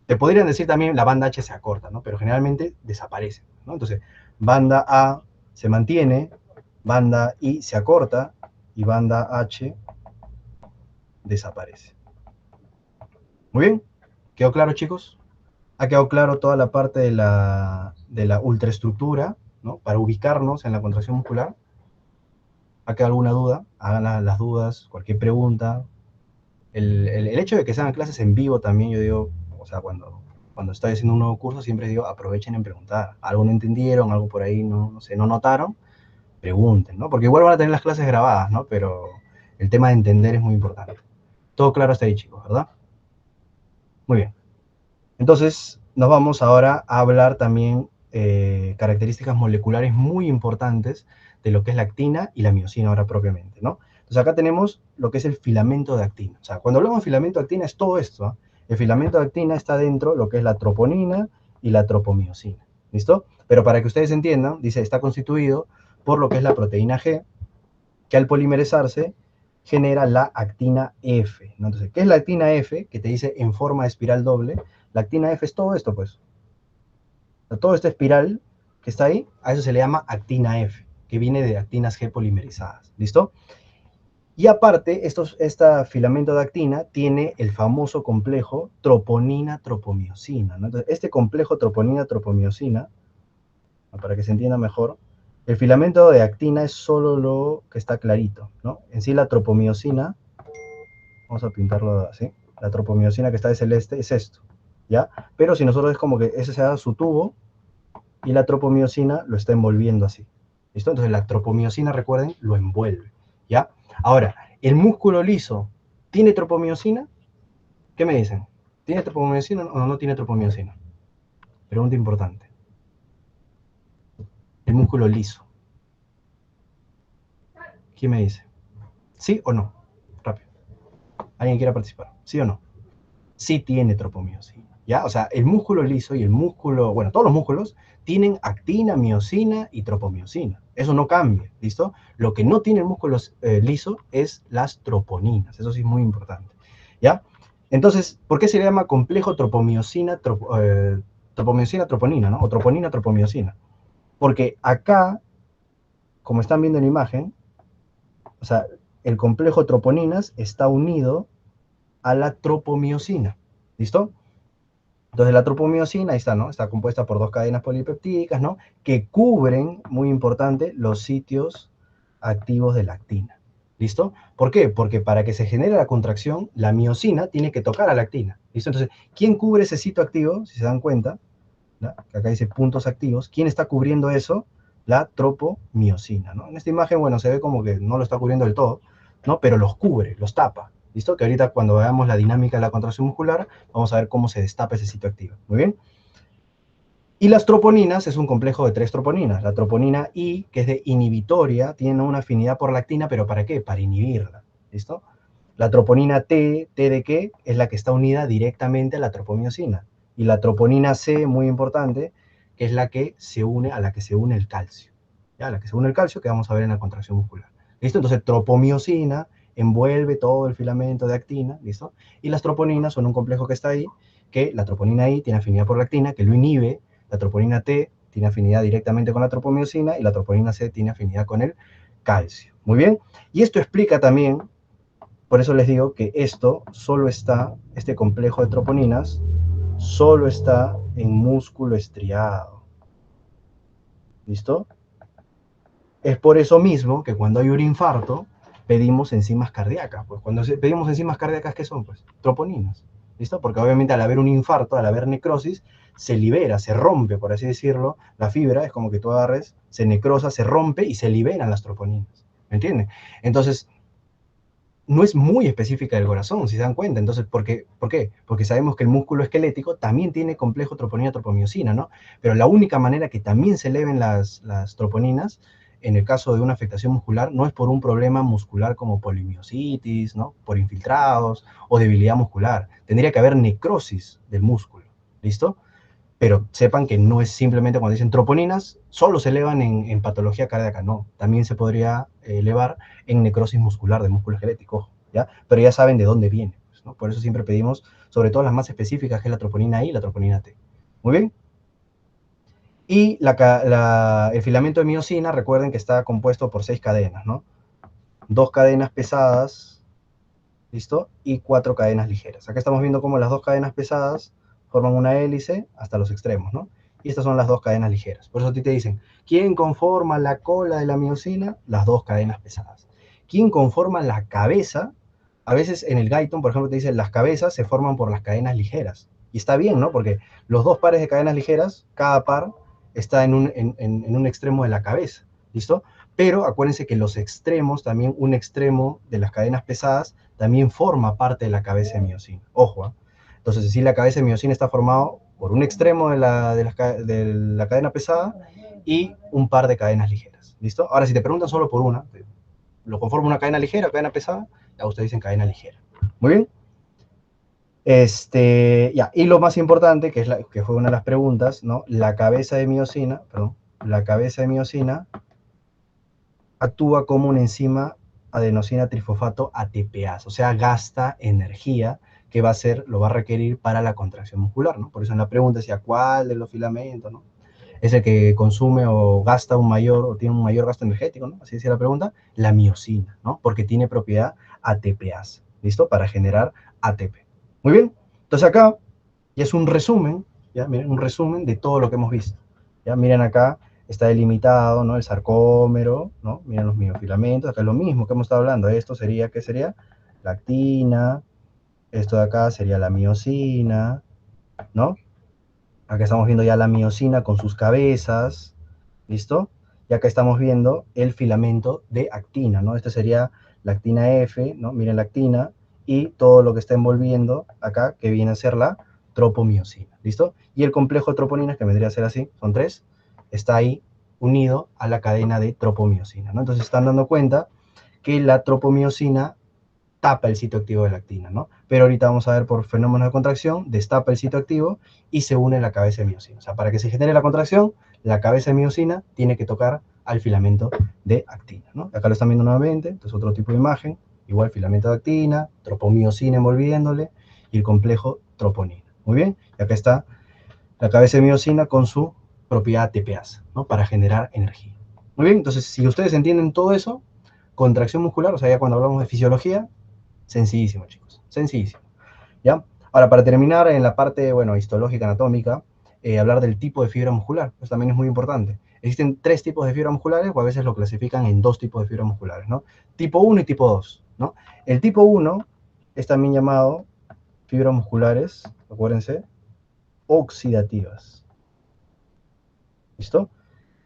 Te podrían decir también la banda H se acorta, ¿no? Pero generalmente desaparece, ¿no? Entonces, banda A se mantiene, banda I se acorta y banda H desaparece. Muy bien, ¿quedó claro, chicos? Ha quedado claro toda la parte de la ultraestructura, ¿no? Para ubicarnos en la contracción muscular. ¿Ha quedado alguna duda? Hagan las dudas, cualquier pregunta. El hecho de que sean clases en vivo también, yo digo, o sea, cuando estoy haciendo un nuevo curso, siempre digo, aprovechen en preguntar. Algo no entendieron, algo por ahí no sé, no notaron, pregunten, ¿no? Porque igual van a tener las clases grabadas, ¿no? Pero el tema de entender es muy importante. Todo claro hasta ahí, chicos, ¿verdad? Muy bien. Entonces, nos vamos ahora a hablar también características moleculares muy importantes de lo que es la actina y la miosina ahora propiamente, ¿no? Entonces acá tenemos lo que es el filamento de actina. O sea, cuando hablamos de filamento de actina es todo esto, ¿eh? El filamento de actina está dentro lo que es la troponina y la tropomiosina, ¿listo? Pero para que ustedes entiendan, dice, está constituido por lo que es la proteína G, que al polimerizarse genera la actina F, ¿no? Entonces, ¿qué es la actina F? Que te dice en forma de espiral doble. La actina F es todo esto, pues. Toda esta espiral que está ahí, a eso se le llama actina F, que viene de actinas G polimerizadas. ¿Listo? Y aparte, este filamento de actina tiene el famoso complejo troponina-tropomiosina, ¿no? Entonces, este complejo troponina-tropomiosina, para que se entienda mejor, el filamento de actina es solo lo que está clarito, ¿no? En sí la tropomiosina, vamos a pintarlo así, la tropomiosina que está de celeste es esto, ¿ya? Pero si nosotros es como que ese sea su tubo y la tropomiosina lo está envolviendo así, ¿listo? Entonces la tropomiosina, recuerden, lo envuelve, ¿ya? Ahora, ¿el músculo liso tiene tropomiosina? ¿Qué me dicen? ¿Tiene tropomiosina o no tiene tropomiosina? Pregunta importante. El músculo liso. ¿Quién me dice? ¿Sí o no? Rápido. ¿Alguien quiera participar? ¿Sí o no? Sí tiene tropomiosina, ¿ya? O sea, el músculo liso y el músculo, bueno, todos los músculos tienen actina, miosina y tropomiosina. Eso no cambia, ¿listo? Lo que no tiene el músculo liso es las troponinas. Eso sí es muy importante, ¿ya? Entonces, ¿por qué se le llama complejo troponina, ¿no? O troponina, tropomiosina. Porque acá, como están viendo en la imagen, o sea, el complejo troponinas está unido a la tropomiosina, ¿listo? Entonces la tropomiosina, ahí está, ¿no? Está compuesta por dos cadenas polipeptídicas, ¿no? Que cubren, muy importante, los sitios activos de la actina. ¿Listo? ¿Por qué? Porque para que se genere la contracción, la miosina tiene que tocar a la actina. ¿Listo? Entonces, ¿quién cubre ese sitio activo? Si se dan cuenta, ¿no? Que acá dice puntos activos. ¿Quién está cubriendo eso? La tropomiosina, ¿no? En esta imagen, bueno, se ve como que no lo está cubriendo del todo, ¿no? Pero los cubre, los tapa. ¿Listo? Que ahorita cuando veamos la dinámica de la contracción muscular, vamos a ver cómo se destapa ese sitio activo. Muy bien. Y las troponinas es un complejo de tres troponinas. La troponina I, que es de inhibitoria, tiene una afinidad por la actina, pero ¿para qué? Para inhibirla. ¿Listo? La troponina T, ¿T de qué? Es la que está unida directamente a la tropomiosina. Y la troponina C, muy importante, que es la que se une a la que se une el calcio. ¿Ya? La que se une el calcio que vamos a ver en la contracción muscular. ¿Listo? Entonces, tropomiosina envuelve todo el filamento de actina, ¿listo? Y las troponinas son un complejo que está ahí, que la troponina I tiene afinidad por la actina, que lo inhibe. La troponina T tiene afinidad directamente con la tropomiosina y la troponina C tiene afinidad con el calcio. Muy bien. Y esto explica también, por eso les digo que esto solo está, este complejo de troponinas, solo está en músculo estriado. ¿Listo? Es por eso mismo que cuando hay un infarto, pedimos enzimas cardíacas. Pues cuando pedimos enzimas cardíacas, ¿qué son? Pues troponinas. ¿Listo? Porque obviamente al haber un infarto, al haber necrosis, se libera, se rompe, por así decirlo, la fibra, es como que tú agarres, se necrosa, se rompe y se liberan las troponinas. ¿Me entienden? Entonces, no es muy específica del corazón, si se dan cuenta. Entonces, ¿por qué? Porque sabemos que el músculo esquelético también tiene complejo troponina-tropomiosina, ¿no? Pero la única manera que también se eleven las troponinas, en el caso de una afectación muscular, no es por un problema muscular como polimiositis, ¿no? Por infiltrados o debilidad muscular. Tendría que haber necrosis del músculo, ¿listo? Pero sepan que no es simplemente cuando dicen troponinas, solo se elevan en patología cardíaca, no, también se podría elevar en necrosis muscular de músculo esquelético, ¿ya? Pero ya saben de dónde viene, pues, ¿no? Por eso siempre pedimos, sobre todo las más específicas, que es la troponina I y la troponina T. Muy bien. Y el filamento de miosina, recuerden que está compuesto por 6 cadenas, ¿no? 2 cadenas pesadas, ¿listo? Y 4 cadenas ligeras. Acá estamos viendo cómo las 2 cadenas pesadas forman una hélice hasta los extremos, ¿no? Y estas son las 2 cadenas ligeras. Por eso a ti te dicen, ¿quién conforma la cola de la miosina? Las 2 cadenas pesadas. ¿Quién conforma la cabeza? A veces en el Guyton, por ejemplo, te dicen, las cabezas se forman por las cadenas ligeras. Y está bien, ¿no? Porque los 2 pares de cadenas ligeras, cada par está en un extremo de la cabeza, ¿listo? Pero acuérdense que los extremos, también un extremo de las cadenas pesadas, también forma parte de la cabeza de miosina. Ojo, ¿eh? Entonces, si la cabeza de miosina está formado por un extremo de la cadena pesada y un par de cadenas ligeras. ¿Listo? Ahora, si te preguntan solo por una, ¿lo conforma una cadena ligera o cadena pesada? Ya ustedes dicen cadena ligera. Muy bien. Ya, y lo más importante, que fue una de las preguntas, ¿no? La cabeza de miosina actúa como una enzima adenosina trifosfato ATPase, o sea, gasta energía que lo va a requerir para la contracción muscular, ¿no? Por eso en la pregunta decía, ¿cuál de los filamentos, no? es el que consume o gasta un mayor, o tiene un mayor gasto energético, ¿no? Así decía la pregunta, la miosina, ¿no? Porque tiene propiedad ATPase, ¿listo? Para generar ATP. Muy bien, entonces acá ya es un resumen, ya miren, un resumen de todo lo que hemos visto. Ya miren acá, está delimitado, ¿no? El sarcómero, ¿no? Miren los miofilamentos, acá es lo mismo que hemos estado hablando. Esto sería, ¿qué sería? La actina, esto de acá sería la miosina, ¿no? Acá estamos viendo ya la miosina con sus cabezas, ¿listo? Y acá estamos viendo el filamento de actina, ¿no? Este sería la actina F, ¿no? Miren la actina y todo lo que está envolviendo acá, que viene a ser la tropomiosina, ¿listo? Y el complejo de troponinas, que vendría a ser así, son 3, está ahí unido a la cadena de tropomiosina, ¿no? Entonces están dando cuenta que la tropomiosina tapa el sitio activo de la actina, ¿no? Pero ahorita vamos a ver por fenómenos de contracción, destapa el sitio activo y se une la cabeza de miosina. O sea, para que se genere la contracción, la cabeza de miosina tiene que tocar al filamento de actina, ¿no? Acá lo están viendo nuevamente, entonces otro tipo de imagen, igual filamento de actina, tropomiosina envolviéndole y el complejo troponina. Muy bien, y acá está la cabeza de miosina con su propiedad ATPase, ¿no? Para generar energía. Muy bien, entonces si ustedes entienden todo eso, contracción muscular, o sea, ya cuando hablamos de fisiología, sencillísimo, chicos, sencillísimo, ¿ya? Ahora, para terminar en la parte, bueno, histológica, anatómica, hablar del tipo de fibra muscular, eso también es muy importante. Existen 3 tipos de fibras musculares, o a veces lo clasifican en 2 tipos de fibras musculares, ¿no? Tipo 1 y tipo 2, ¿no? El tipo 1 es también llamado fibras musculares, acuérdense, oxidativas, ¿listo?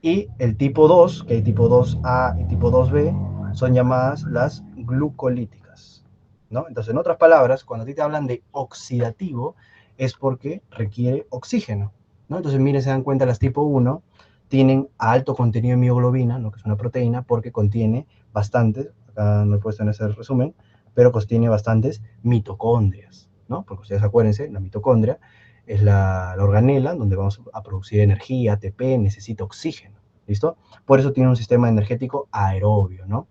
Y el tipo 2, que hay tipo 2A y tipo 2B, son llamadas las glucolíticas, ¿no? Entonces, en otras palabras, cuando a ti te hablan de oxidativo, es porque requiere oxígeno, ¿no? Entonces, miren, se dan cuenta, las tipo 1 tienen alto contenido de mioglobina, ¿no? Que es una proteína, porque contiene bastantes, acá no he puesto en ese resumen, pero contiene bastantes mitocondrias, ¿no? Porque ustedes acuérdense, la mitocondria es la organela donde vamos a producir energía, ATP, necesita oxígeno, ¿listo? Por eso tiene un sistema energético aerobio, ¿no?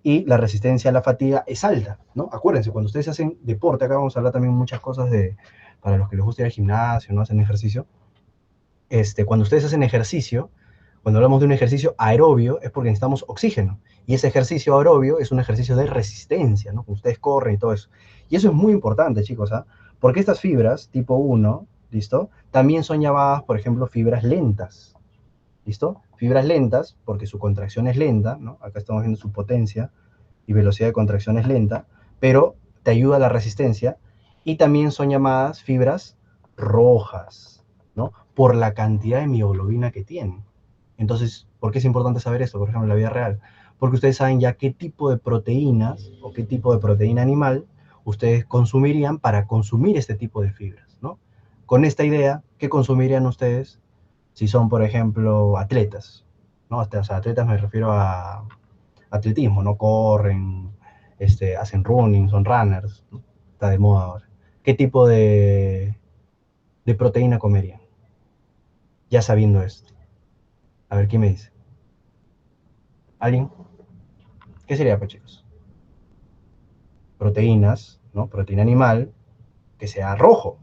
Y la resistencia a la fatiga es alta, ¿no? Acuérdense, cuando ustedes hacen deporte, acá vamos a hablar también muchas cosas para los que les gusta ir al gimnasio, ¿no? Hacen ejercicio. Cuando ustedes hacen ejercicio, cuando hablamos de un ejercicio aerobio, es porque necesitamos oxígeno. Y ese ejercicio aerobio es un ejercicio de resistencia, ¿no? Ustedes corren y todo eso. Y eso es muy importante, chicos, ¿ah? Porque estas fibras, tipo 1, ¿listo? También son llamadas, por ejemplo, fibras lentas, ¿listo? Fibras lentas, porque su contracción es lenta, ¿no? Acá estamos viendo su potencia y velocidad de contracción es lenta, pero te ayuda a la resistencia. Y también son llamadas fibras rojas, ¿no? Por la cantidad de mioglobina que tienen. Entonces, ¿por qué es importante saber esto, por ejemplo, en la vida real? Porque ustedes saben ya qué tipo de proteínas o qué tipo de proteína animal ustedes consumirían para consumir este tipo de fibras, ¿no? Con esta idea, ¿qué consumirían ustedes si son, por ejemplo, atletas? ¿No? O sea, atletas me refiero a atletismo, ¿no? Corren, hacen running, son runners, ¿no? Está de moda ahora. ¿Qué tipo de proteína comerían? Ya sabiendo esto. A ver, ¿quién me dice? ¿Alguien? ¿Qué sería, pues, chicos? Proteínas, ¿no? Proteína animal que sea rojo,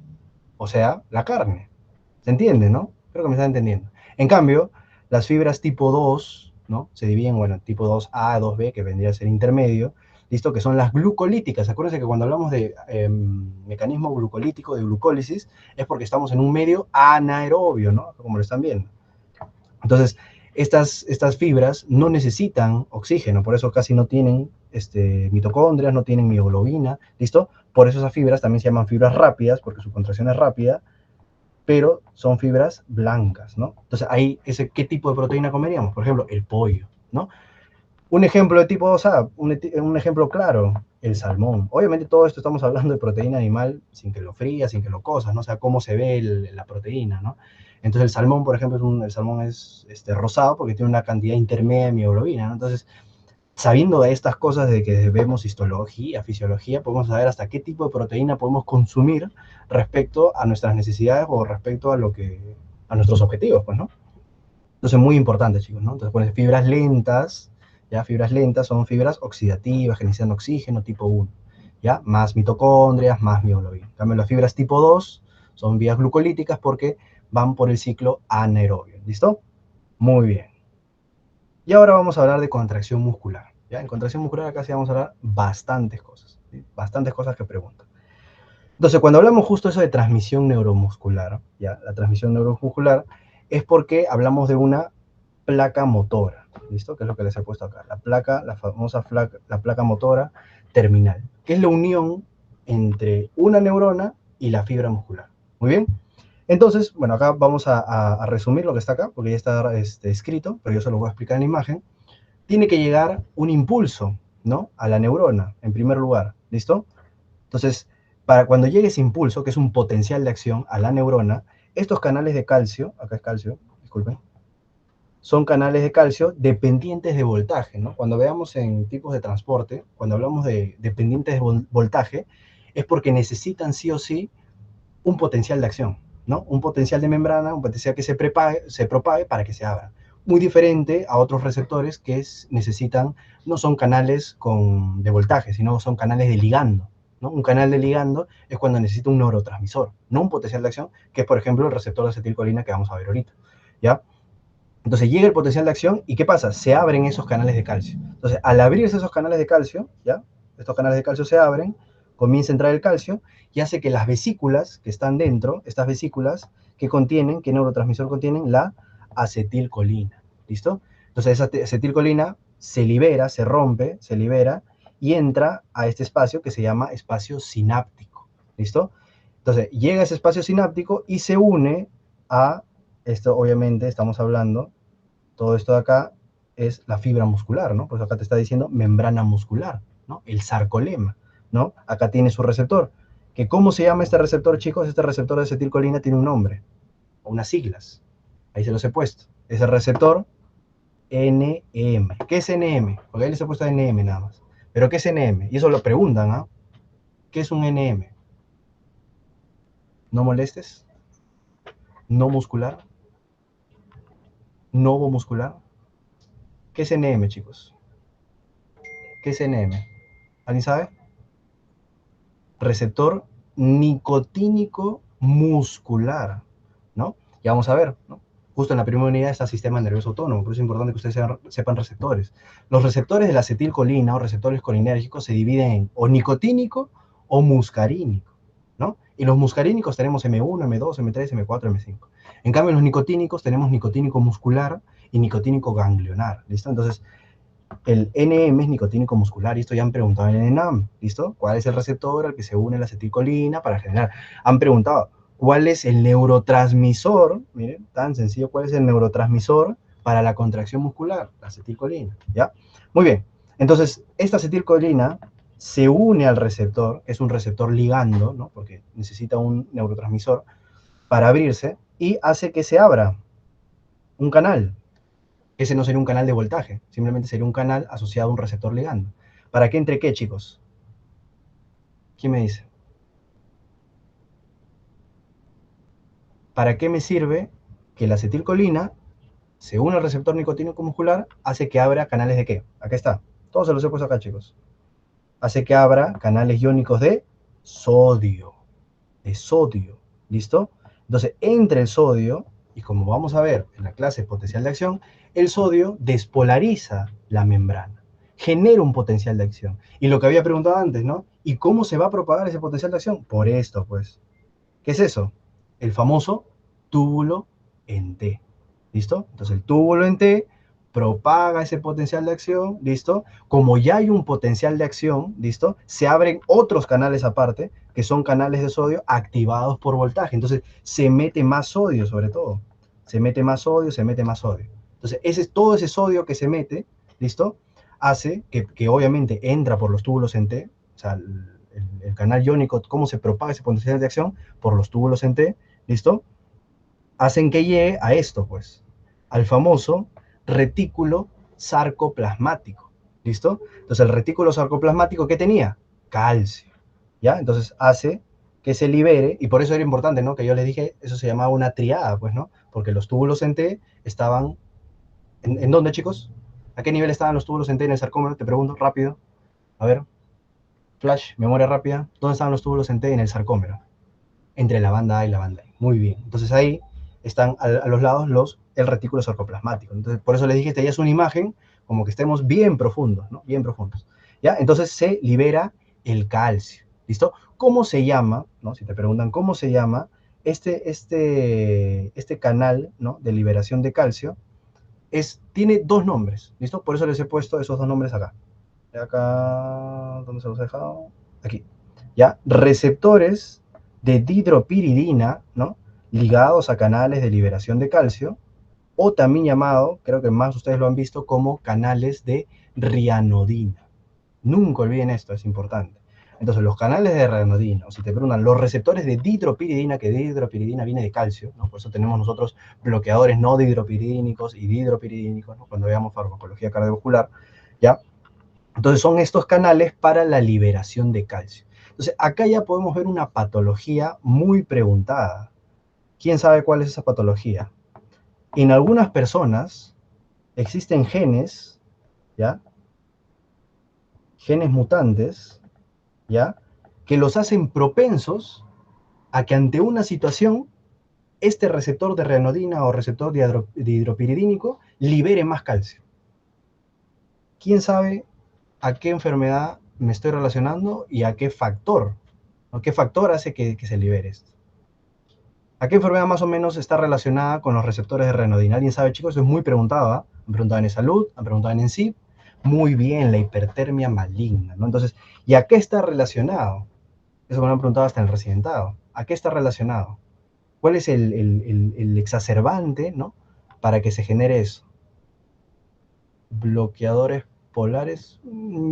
o sea, la carne. ¿Se entiende, no? Creo que me están entendiendo. En cambio, las fibras tipo 2, ¿no? Se dividen, bueno, tipo 2A, 2B, que vendría a ser intermedio, ¿listo? Que son las glucolíticas. Acuérdense que cuando hablamos de mecanismo glucolítico, de glucólisis, es porque estamos en un medio anaerobio, ¿no? Como lo están viendo. Entonces, estas fibras no necesitan oxígeno, por eso casi no tienen mitocondrias, no tienen mioglobina, ¿listo? Por eso esas fibras también se llaman fibras rápidas, porque su contracción es rápida, pero son fibras blancas, ¿no? Entonces, ahí, ¿qué tipo de proteína comeríamos? Por ejemplo, el pollo, ¿no? Un ejemplo de tipo 2A, un ejemplo claro, el salmón. Obviamente todo esto estamos hablando de proteína animal sin que lo frías, sin que lo cosas, ¿no? O sea, cómo se ve la proteína, ¿no? Entonces el salmón, por ejemplo, el salmón es rosado porque tiene una cantidad intermedia de mioglobina, ¿no? Entonces, sabiendo de estas cosas, de que vemos histología, fisiología, podemos saber hasta qué tipo de proteína podemos consumir respecto a nuestras necesidades o respecto a nuestros objetivos, pues, ¿no? Entonces, muy importante, chicos, ¿no? Entonces, pones fibras lentas, ¿ya? Fibras lentas son fibras oxidativas que necesitan oxígeno tipo 1, ¿ya? Más mitocondrias, más mioglobina. En cambio, las fibras tipo 2 son vías glucolíticas porque van por el ciclo anaerobio. ¿Listo? Muy bien. Y ahora vamos a hablar de contracción muscular. ¿Ya? En contracción muscular acá sí vamos a hablar bastantes cosas. ¿Sí? Bastantes cosas que preguntan. Entonces, cuando hablamos justo eso de transmisión neuromuscular, ¿ya? La transmisión neuromuscular es porque hablamos de una placa motora, ¿listo? Que es lo que les he puesto acá. La placa, la famosa la placa motora terminal, que es la unión entre una neurona y la fibra muscular. Muy bien. Entonces, bueno, acá vamos a resumir lo que está acá, porque ya está escrito, pero yo se lo voy a explicar en la imagen. Tiene que llegar un impulso, ¿no? A la neurona, en primer lugar, ¿listo? Entonces, para cuando llegue ese impulso, que es un potencial de acción a la neurona, estos canales de calcio, acá es calcio, disculpen, son canales de calcio dependientes de voltaje, ¿no? Cuando veamos en tipos de transporte, cuando hablamos de dependientes de voltaje, es porque necesitan sí o sí un potencial de acción, ¿no? Un potencial de membrana, un potencial que se propague para que se abra. Muy diferente a otros receptores que necesitan, no son canales de voltaje, sino son canales de ligando, ¿no? Un canal de ligando es cuando necesita un neurotransmisor, no un potencial de acción, que es, por ejemplo, el receptor de acetilcolina que vamos a ver ahorita, ¿ya? Entonces llega el potencial de acción y ¿qué pasa? Se abren esos canales de calcio. Entonces, al abrirse esos canales de calcio, ¿ya? Estos canales de calcio se abren, comienza a entrar el calcio y hace que las vesículas que están dentro, estas vesículas que contienen, ¿qué neurotransmisor contienen? La acetilcolina. ¿Listo? Entonces esa acetilcolina se libera, se rompe, se libera y entra a este espacio que se llama espacio sináptico. ¿Listo? Entonces llega a ese espacio sináptico y se une a esto, obviamente, estamos hablando, todo esto de acá es la fibra muscular, ¿no? Pues acá te está diciendo membrana muscular, ¿no? El sarcolema, ¿no? Acá tiene su receptor. ¿Que cómo se llama este receptor, chicos? Este receptor de acetilcolina tiene un nombre, o unas siglas. Ahí se los he puesto. Es el receptor NM. ¿Qué es NM? Porque ahí les he puesto NM nada más. ¿Pero qué es NM? Y eso lo preguntan, ¿ah? ¿Qué es un NM? No molestes, no muscular, novo muscular. ¿Qué es NM, chicos? ¿Qué es NM? ¿Alguien sabe? Receptor nicotínico muscular, ¿no? Ya vamos a ver, ¿no? Justo en la primera unidad está sistema nervioso autónomo, por eso es importante que ustedes sepan receptores. Los receptores de la acetilcolina o receptores colinérgicos se dividen en o nicotínico o muscarínico, ¿no? Y los muscarínicos tenemos M1, M2, M3, M4, M5. En cambio, los nicotínicos tenemos nicotínico muscular y nicotínico ganglionar, ¿listo? Entonces, el NM es nicotínico muscular, y esto ya han preguntado en el ENAM, ¿listo? ¿Cuál es el receptor al que se une la acetilcolina para generar? Han preguntado, ¿cuál es el neurotransmisor? Miren, tan sencillo, ¿cuál es el neurotransmisor para la contracción muscular? La acetilcolina, ¿ya? Muy bien, entonces, esta acetilcolina se une al receptor, es un receptor ligando, ¿no? Porque necesita un neurotransmisor para abrirse, y hace que se abra un canal. Ese no sería un canal de voltaje, simplemente sería un canal asociado a un receptor ligando. ¿Para qué entre qué, chicos? ¿Quién me dice? ¿Para qué me sirve que la acetilcolina, según el receptor nicotínico muscular, hace que abra canales de qué? Acá está. Todos se los he puesto acá, chicos. Hace que abra canales iónicos de sodio. De sodio. ¿Listo? Entonces, entre el sodio, y como vamos a ver en la clase potencial de acción, el sodio despolariza la membrana, genera un potencial de acción. Y lo que había preguntado antes, ¿no? ¿Y cómo se va a propagar ese potencial de acción? Por esto, pues. ¿Qué es eso? El famoso túbulo en T. ¿Listo? Entonces el túbulo en T propaga ese potencial de acción, ¿listo? Como ya hay un potencial de acción, ¿listo? Se abren otros canales aparte, que son canales de sodio activados por voltaje. Entonces se mete más sodio sobre todo. Se mete más sodio, se mete más sodio. Entonces todo ese sodio que se mete, ¿listo? Hace que obviamente entra por los túbulos en T, o sea, el canal iónico, cómo se propaga ese potencial de acción por los túbulos en T, ¿listo? Hacen que llegue a esto, pues, al famoso retículo sarcoplasmático, ¿listo? Entonces el retículo sarcoplasmático, ¿qué tenía? Calcio, ¿ya? Entonces hace que se libere, y por eso era importante, ¿no? Que yo les dije, eso se llamaba una triada, pues, ¿no? Porque los túbulos en T estaban, ¿en dónde, chicos? ¿A qué nivel estaban los túbulos en T en el sarcómero? Te pregunto, rápido. A ver, flash, memoria rápida. ¿Dónde estaban los túbulos en T en el sarcómero? Entre la banda A y la banda I. Muy bien. Entonces ahí están a los lados los el retículo sarcoplasmático. Entonces, por eso les dije, esta ya es una imagen como que estemos bien profundos, ¿no? Bien profundos. ¿Ya? Entonces se libera el calcio. ¿Listo? ¿Cómo se llama, ¿no? Si te preguntan cómo se llama este canal, ¿no? De liberación de calcio, tiene dos nombres. ¿Listo? Por eso les he puesto esos dos nombres acá. Acá, ¿dónde se los he dejado? Aquí. ¿Ya? Receptores de dihidropiridina, ¿no? Ligados a canales de liberación de calcio, o también llamado, creo que más ustedes lo han visto, como canales de rianodina. Nunca olviden esto, es importante. Entonces, los canales de rianodina, o si te preguntan, los receptores de dihidropiridina, que dihidropiridina viene de calcio, ¿no? Por eso tenemos nosotros bloqueadores no dihidropiridínicos y dihidropiridínicos, ¿no? Cuando veamos farmacología cardiovascular, ¿ya? Entonces, son estos canales para la liberación de calcio. Entonces, acá ya podemos ver una patología muy preguntada. ¿Quién sabe cuál es esa patología? En algunas personas existen genes, ¿ya? Genes mutantes, ¿ya? Que los hacen propensos a que ante una situación, este receptor de rianodina o receptor de hidropiridínico libere más calcio. ¿Quién sabe a qué enfermedad me estoy relacionando y a qué factor? ¿No? ¿Qué factor hace que se libere esto? ¿A qué enfermedad más o menos está relacionada con los receptores de rianodina? ¿Alguien sabe, chicos? Eso es muy preguntado, ¿eh? Han preguntado en salud, han preguntado en ENSIP. Muy bien, la hipertermia maligna, ¿no? Entonces, ¿y a qué está relacionado? Eso me lo han preguntado hasta en el residentado. ¿A qué está relacionado? ¿Cuál es el exacerbante, ¿no? Para que se genere eso. Bloqueadores polares,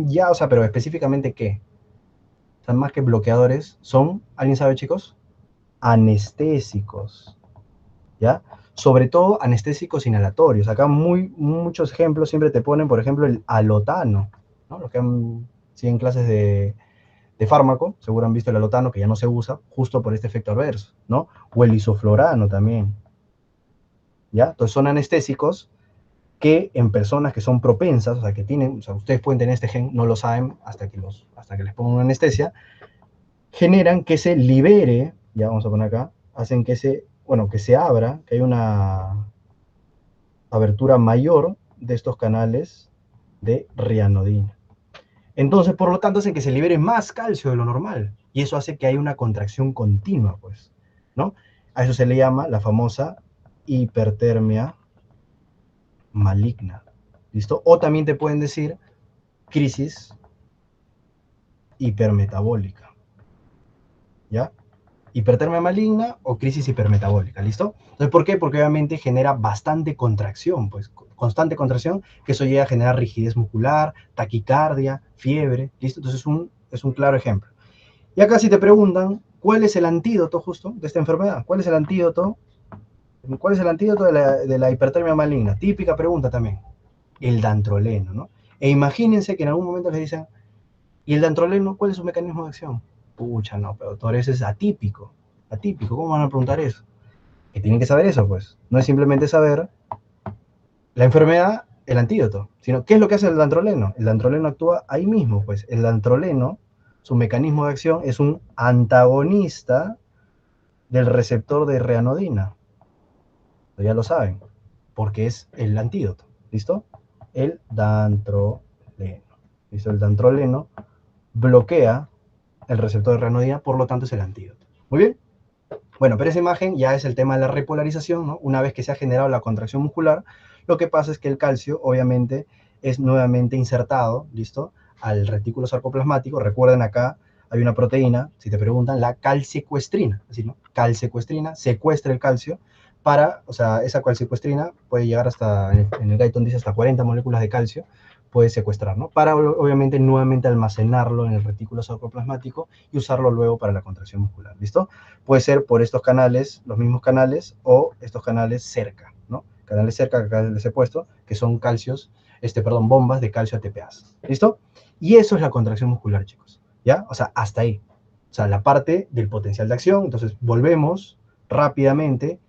ya, o sea, pero específicamente ¿qué? O sea, más que bloqueadores, son, ¿alguien sabe, chicos? Anestésicos, ¿ya? Sobre todo anestésicos inhalatorios. Acá muchos ejemplos siempre te ponen, por ejemplo, el alotano, ¿no? Los que siguen clases de fármaco, seguro han visto el alotano, que ya no se usa, justo por este efecto adverso, ¿no? O el isoflorano también, ¿ya? Entonces son anestésicos que en personas que son propensas, o sea, que tienen, o sea, ustedes pueden tener este gen, no lo saben hasta que les pongan una anestesia, generan que se libere, ya vamos a poner acá, hacen que que se abra, que hay una abertura mayor de estos canales de rianodina. Entonces, por lo tanto, hacen que se libere más calcio de lo normal. Y eso hace que haya una contracción continua, pues, ¿no? A eso se le llama la famosa hipertermia maligna. ¿Listo? O también te pueden decir crisis hipermetabólica. ¿Ya? Hipertermia maligna o crisis hipermetabólica, ¿listo? Entonces, ¿por qué? Porque obviamente genera bastante contracción, pues constante contracción, que eso llega a generar rigidez muscular, taquicardia, fiebre, ¿listo? Entonces es un claro ejemplo. Y acá si te preguntan, ¿cuál es el antídoto justo de esta enfermedad? ¿Cuál es el antídoto? ¿Cuál es el antídoto de la hipertermia maligna? Típica pregunta también. El dantroleno, ¿no? E imagínense que en algún momento les dicen, ¿y el dantroleno cuál es su mecanismo de acción? Pucha, no, pero todo eso es atípico. Atípico, ¿cómo van a preguntar eso? Que tienen que saber eso, pues. No es simplemente saber la enfermedad, el antídoto, sino qué es lo que hace el dantroleno. El dantroleno actúa ahí mismo, pues. El dantroleno, su mecanismo de acción es un antagonista del receptor de rianodina. Ya lo saben, porque es el antídoto. ¿Listo? El dantroleno. ¿Listo? El dantroleno bloquea el receptor de rianodina, por lo tanto es el antídoto. Muy bien. Bueno, pero esa imagen ya es el tema de la repolarización, ¿no? Una vez que se ha generado la contracción muscular, lo que pasa es que el calcio, obviamente, es nuevamente insertado, ¿listo? Al retículo sarcoplasmático. Recuerden acá, hay una proteína, si te preguntan, la calsecuestrina, así, ¿no? Calsecuestrina secuestra el calcio o sea, esa calsecuestrina puede llegar hasta, en el Guyton dice hasta 40 moléculas de calcio, puede secuestrar, ¿no? Para, obviamente, nuevamente almacenarlo en el retículo sarcoplasmático y usarlo luego para la contracción muscular, ¿listo? Puede ser por estos canales, los mismos canales, o estos canales cerca, ¿no? Canales cerca que acá les he puesto, que son bombas de calcio ATPase, ¿listo? Y eso es la contracción muscular, chicos, ¿ya? O sea, hasta ahí. O sea, la parte del potencial de acción. Entonces, volvemos rápidamente,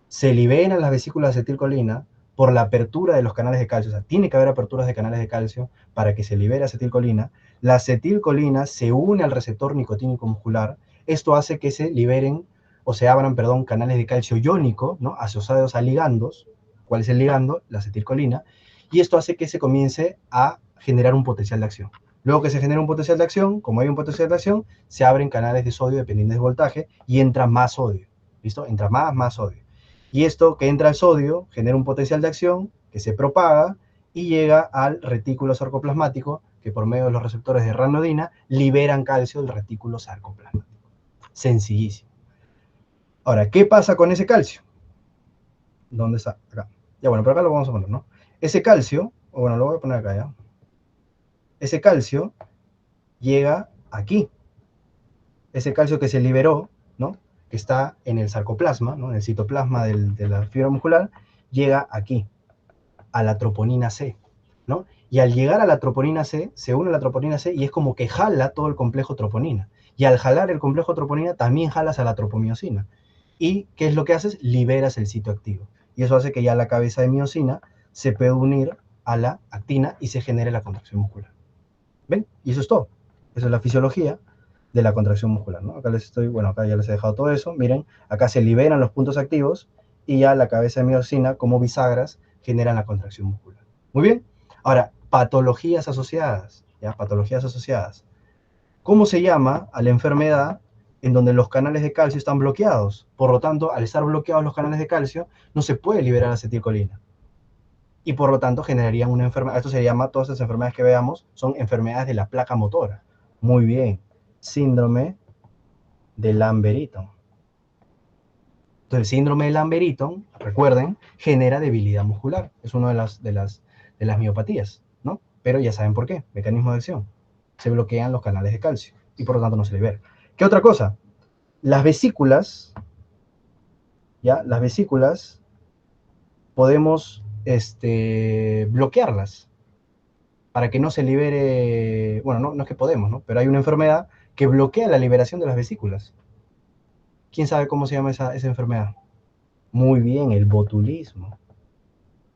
se liberan las vesículas de acetilcolina por la apertura de los canales de calcio. O sea, tiene que haber aperturas de canales de calcio para que se libere acetilcolina. La acetilcolina se une al receptor nicotínico muscular. Esto hace que se liberen o se abran, perdón, canales de calcio iónico, ¿no? Asociados a ligandos, ¿Cuál es el ligando? La acetilcolina. Y esto hace que se comience a generar un potencial de acción. Luego que se genera un potencial de acción, como hay un potencial de acción, se abren canales de sodio dependientes de voltaje y entra más sodio. ¿Listo? Entra más sodio. Y esto que entra el sodio genera un potencial de acción que se propaga y llega al retículo sarcoplasmático, que por medio de los receptores de ranodina liberan calcio del retículo sarcoplasmático. Sencillísimo. Ahora, ¿qué pasa con ese calcio? ¿Dónde está? Acá. Ya, bueno, por acá lo vamos a poner, ¿no? Ese calcio, o bueno, lo voy a poner acá ya. Ese calcio llega aquí. Ese calcio que se liberó, ¿no? Que está en el sarcoplasma, ¿no? En el citoplasma de la fibra muscular, llega aquí, a la troponina C, ¿no? Y al llegar a la troponina C, se une a la troponina C y es como que jala todo el complejo troponina. Y al jalar el complejo troponina, también jalas a la tropomiosina. ¿Y qué es lo que haces? Liberas el sitio activo. Y eso hace que ya la cabeza de miosina se pueda unir a la actina y se genere la contracción muscular. ¿Ven? Y eso es todo. Esa es la fisiología de la contracción muscular, ¿no? Acá les estoy, bueno, acá ya les he dejado todo eso. Miren, acá se liberan los puntos activos y ya la cabeza de miosina, como bisagras, generan la contracción muscular. Muy bien. Ahora, patologías asociadas, ¿ya? Patologías asociadas. ¿Cómo se llama a la enfermedad en donde los canales de calcio están bloqueados? Por lo tanto, al estar bloqueados los canales de calcio, no se puede liberar acetilcolina. Y por lo tanto generarían una enfermedad. Esto se llama, todas estas enfermedades que veamos, son enfermedades de la placa motora. Muy bien. Síndrome de Lamberton. Entonces, el síndrome de Lamberton, recuerden, genera debilidad muscular. Es una de las miopatías, ¿no? Pero ya saben por qué. Mecanismo de acción. Se bloquean los canales de calcio y por lo tanto no se libera. ¿Qué otra cosa? Las vesículas, ¿ya? Las vesículas podemos bloquearlas para que no se libere, bueno, no es que podemos, ¿no? Pero hay una enfermedad que bloquea la liberación de las vesículas. ¿Quién sabe cómo se llama esa enfermedad? Muy bien, el botulismo,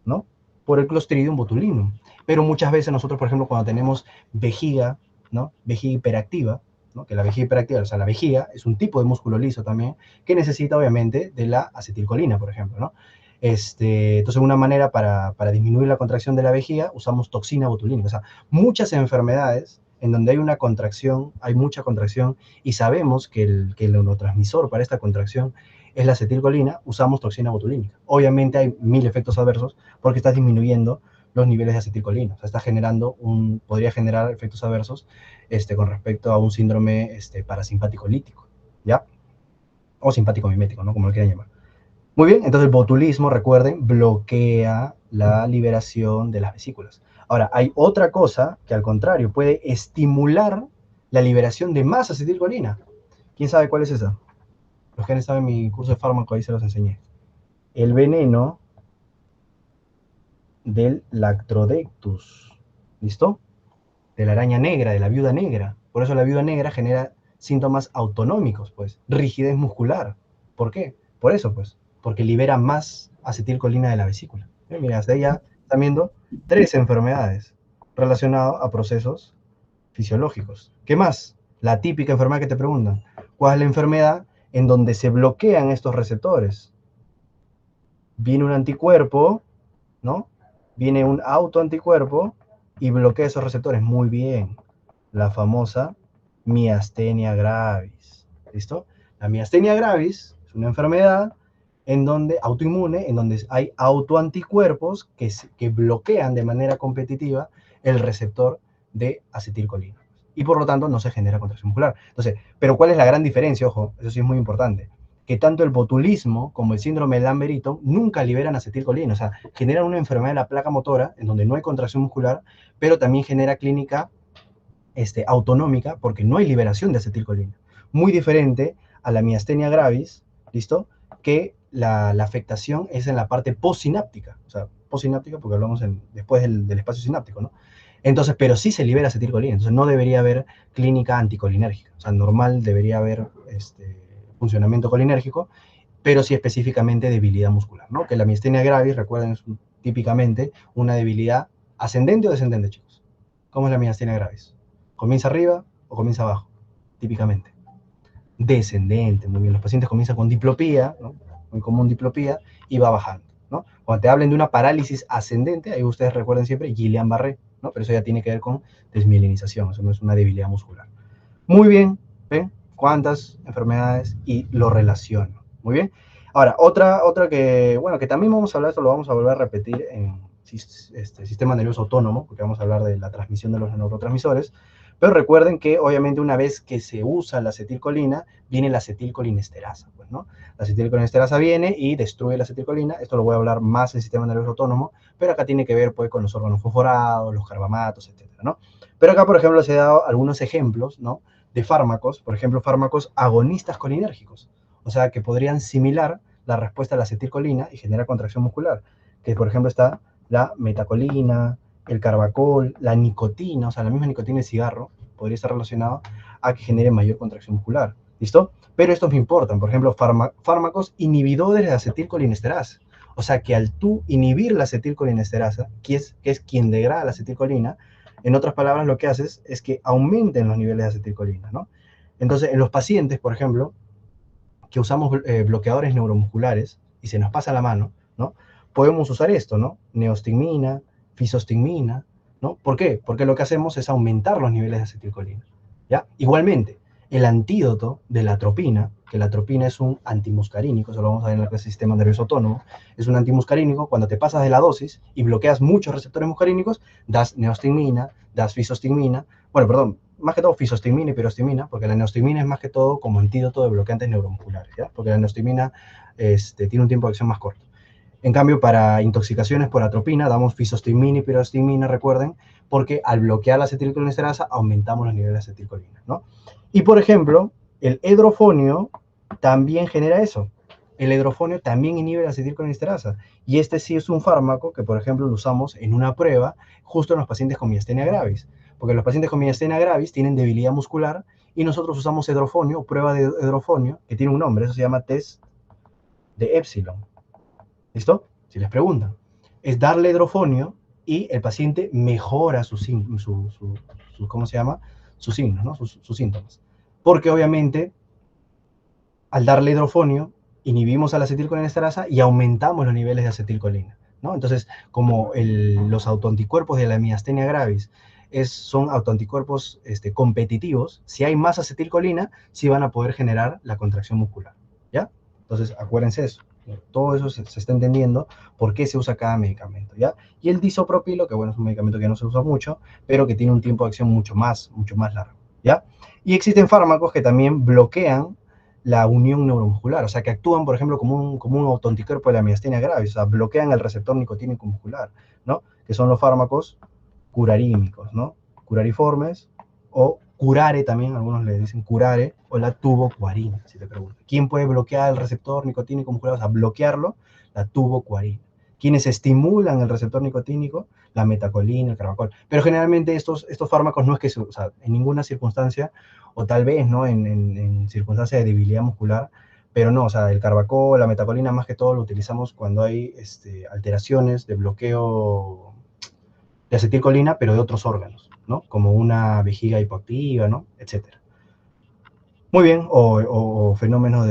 ¿no? Por el Clostridium botulinum. Pero muchas veces nosotros, por ejemplo, cuando tenemos vejiga, ¿no? Vejiga hiperactiva, ¿no? Que la vejiga hiperactiva, o sea, la vejiga es un tipo de músculo liso también, que necesita obviamente de la acetilcolina, por ejemplo, ¿no? Entonces, una manera para disminuir la contracción de la vejiga, usamos toxina botulínica. O sea, muchas enfermedades en donde hay una contracción, hay mucha contracción, y sabemos que el neurotransmisor para esta contracción es la acetilcolina, usamos toxina botulínica. Obviamente hay 1000 efectos adversos porque estás disminuyendo los niveles de acetilcolina. O sea, está generando podría generar efectos adversos con respecto a un síndrome parasimpático lítico, ¿ya? O simpático mimético, ¿no? Como lo quieran llamar. Muy bien, entonces el botulismo, recuerden, bloquea la liberación de las vesículas. Ahora, hay otra cosa que al contrario puede estimular la liberación de más acetilcolina. ¿Quién sabe cuál es esa? Los que han estado en mi curso de fármaco, ahí se los enseñé. El veneno del Lactrodectus. ¿Listo? De la araña negra, de la viuda negra. Por eso la viuda negra genera síntomas autonómicos, pues. Rigidez muscular. ¿Por qué? Por eso, pues. Porque libera más acetilcolina de la vesícula. Mira, hasta ahí ya están viendo 3 enfermedades relacionadas a procesos fisiológicos. ¿Qué más? La típica enfermedad que te preguntan. ¿Cuál es la enfermedad en donde se bloquean estos receptores? Viene un anticuerpo, ¿no? Viene un autoanticuerpo y bloquea esos receptores. Muy bien. La famosa miastenia gravis. ¿Listo? La miastenia gravis es una enfermedad autoinmune, en donde hay autoanticuerpos que bloquean de manera competitiva el receptor de acetilcolina. Y por lo tanto no se genera contracción muscular. Entonces, pero ¿cuál es la gran diferencia? Ojo, eso sí es muy importante. Que tanto el botulismo como el síndrome de Lamberton nunca liberan acetilcolina. O sea, generan una enfermedad de la placa motora en donde no hay contracción muscular, pero también genera clínica autonómica porque no hay liberación de acetilcolina. Muy diferente a la miastenia gravis, ¿listo? Que la afectación es en la parte postsináptica. O sea, postsináptica porque hablamos después del espacio sináptico, ¿no? Entonces, pero sí se libera acetilcolina. Entonces, no debería haber clínica anticolinérgica. O sea, normal debería haber funcionamiento colinérgico, pero sí específicamente debilidad muscular, ¿no? Que la miastenia gravis, recuerden, es típicamente una debilidad ascendente o descendente, chicos. ¿Cómo es la miastenia gravis? ¿Comienza arriba o comienza abajo? Típicamente. Descendente, muy bien. Los pacientes comienzan con diplopía, ¿no? Muy común diplopía, y va bajando, ¿no? Cuando te hablen de una parálisis ascendente, ahí ustedes recuerden siempre Guillain-Barré, ¿no? Pero eso ya tiene que ver con desmielinización, eso no es una debilidad muscular. Muy bien, ¿ven? Cuántas enfermedades y lo relaciono. Muy bien. Ahora, otra que, bueno, que también vamos a hablar, esto lo vamos a volver a repetir en sistema nervioso autónomo, porque vamos a hablar de la transmisión de los neurotransmisores, pero recuerden que obviamente una vez que se usa la acetilcolina, viene la acetilcolinesterasa, pues, ¿no? La acetilcolinesterasa viene y destruye la acetilcolina, esto lo voy a hablar más en sistema nervioso autónomo, pero acá tiene que ver pues con los órganos fosforados, los carbamatos, etcétera, ¿no? Pero acá, por ejemplo, les he dado algunos ejemplos, ¿no? De fármacos, por ejemplo, fármacos agonistas colinérgicos, o sea, que podrían similar la respuesta a la acetilcolina y generar contracción muscular, que por ejemplo está la metacolina, el carbacol, la nicotina, o sea, la misma nicotina del cigarro, podría estar relacionado a que genere mayor contracción muscular, ¿listo? Pero estos me importan, por ejemplo, fármacos inhibidores de acetilcolinesterasa, o sea, que al tú inhibir la acetilcolinesterasa, que es quien degrada la acetilcolina, en otras palabras, lo que haces es que aumenten los niveles de acetilcolina, ¿no? Entonces, en los pacientes, por ejemplo, que usamos bloqueadores neuromusculares y se nos pasa la mano, ¿no? Podemos usar esto, ¿no? Neostigmina, fisostigmina, ¿no? ¿Por qué? Porque lo que hacemos es aumentar los niveles de acetilcolina, ¿ya? Igualmente, el antídoto de la atropina, que la atropina es un antimuscarínico, eso lo vamos a ver en la clase de sistema nervioso autónomo, es un antimuscarínico, cuando te pasas de la dosis y bloqueas muchos receptores muscarínicos, das neostigmina, das fisostigmina, bueno, perdón, más que todo fisostigmina y pirostigmina, porque la neostigmina es más que todo como antídoto de bloqueantes neuromusculares, ¿ya? Porque la neostigmina tiene un tiempo de acción más corto. En cambio, para intoxicaciones por atropina, damos fisostigmina y pirostigmina, recuerden, porque al bloquear la acetilcolinesterasa aumentamos los niveles de acetilcolina, ¿no? Y por ejemplo, el hidrofonio también genera eso. El hidrofonio también inhibe la acetilcolinesterasa. Y este sí es un fármaco que, por ejemplo, lo usamos en una prueba justo en los pacientes con miastenia gravis. Porque los pacientes con miastenia gravis tienen debilidad muscular y nosotros usamos hidrofonio, o prueba de hidrofonio, que tiene un nombre, eso se llama test de Epsilon. ¿Listo? Si les preguntan. Es darle hidrofonio y el paciente mejora ¿cómo se llama? Sus signos, ¿no? Sus síntomas. Porque obviamente, al darle hidrofonio, inhibimos a la acetilcolinesterasa y aumentamos los niveles de acetilcolina, ¿no? Entonces, como los autoanticuerpos de la miastenia gravis son autoanticuerpos competitivos, si hay más acetilcolina, sí van a poder generar la contracción muscular, ¿ya? Entonces, acuérdense eso. Todo eso se está entendiendo por qué se usa cada medicamento, ¿ya? Y el disopropilo, que bueno, es un medicamento que no se usa mucho, pero que tiene un tiempo de acción mucho más largo, ¿ya? Y existen fármacos que también bloquean la unión neuromuscular, o sea, que actúan, por ejemplo, como un autoanticuerpo de la miastenia gravis, o sea, bloquean el receptor nicotínico muscular, ¿no? Que son los fármacos curarímicos, ¿no? Curariformes o curare también, algunos le dicen curare, o la tubocuarina, si te pregunto. ¿Quién puede bloquear el receptor nicotínico muscular? O sea, bloquearlo, la tubocuarina. ¿Quiénes estimulan el receptor nicotínico? La metacolina, el carbacol. Pero generalmente estos fármacos no es que o sea, en ninguna circunstancia, o tal vez, ¿no? En circunstancias de debilidad muscular, pero no, o sea, el carbacol, la metacolina, más que todo lo utilizamos cuando hay alteraciones de bloqueo de acetilcolina, pero de otros órganos, ¿no? Como una vejiga hipoactiva, ¿no? Etcétera. Muy bien, o fenómenos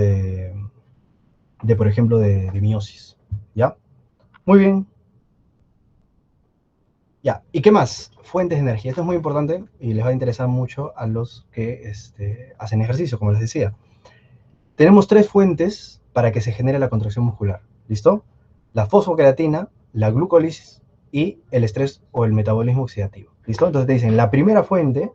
por ejemplo, de miosis, ¿ya? Muy bien. Ya, ¿y qué más? Fuentes de energía. Esto es muy importante y les va a interesar mucho a los que hacen ejercicio, como les decía. Tenemos tres fuentes para que se genere la contracción muscular, ¿listo? La fosfocreatina, la glucólisis y el estrés o el metabolismo oxidativo, ¿listo? Entonces te dicen, la primera fuente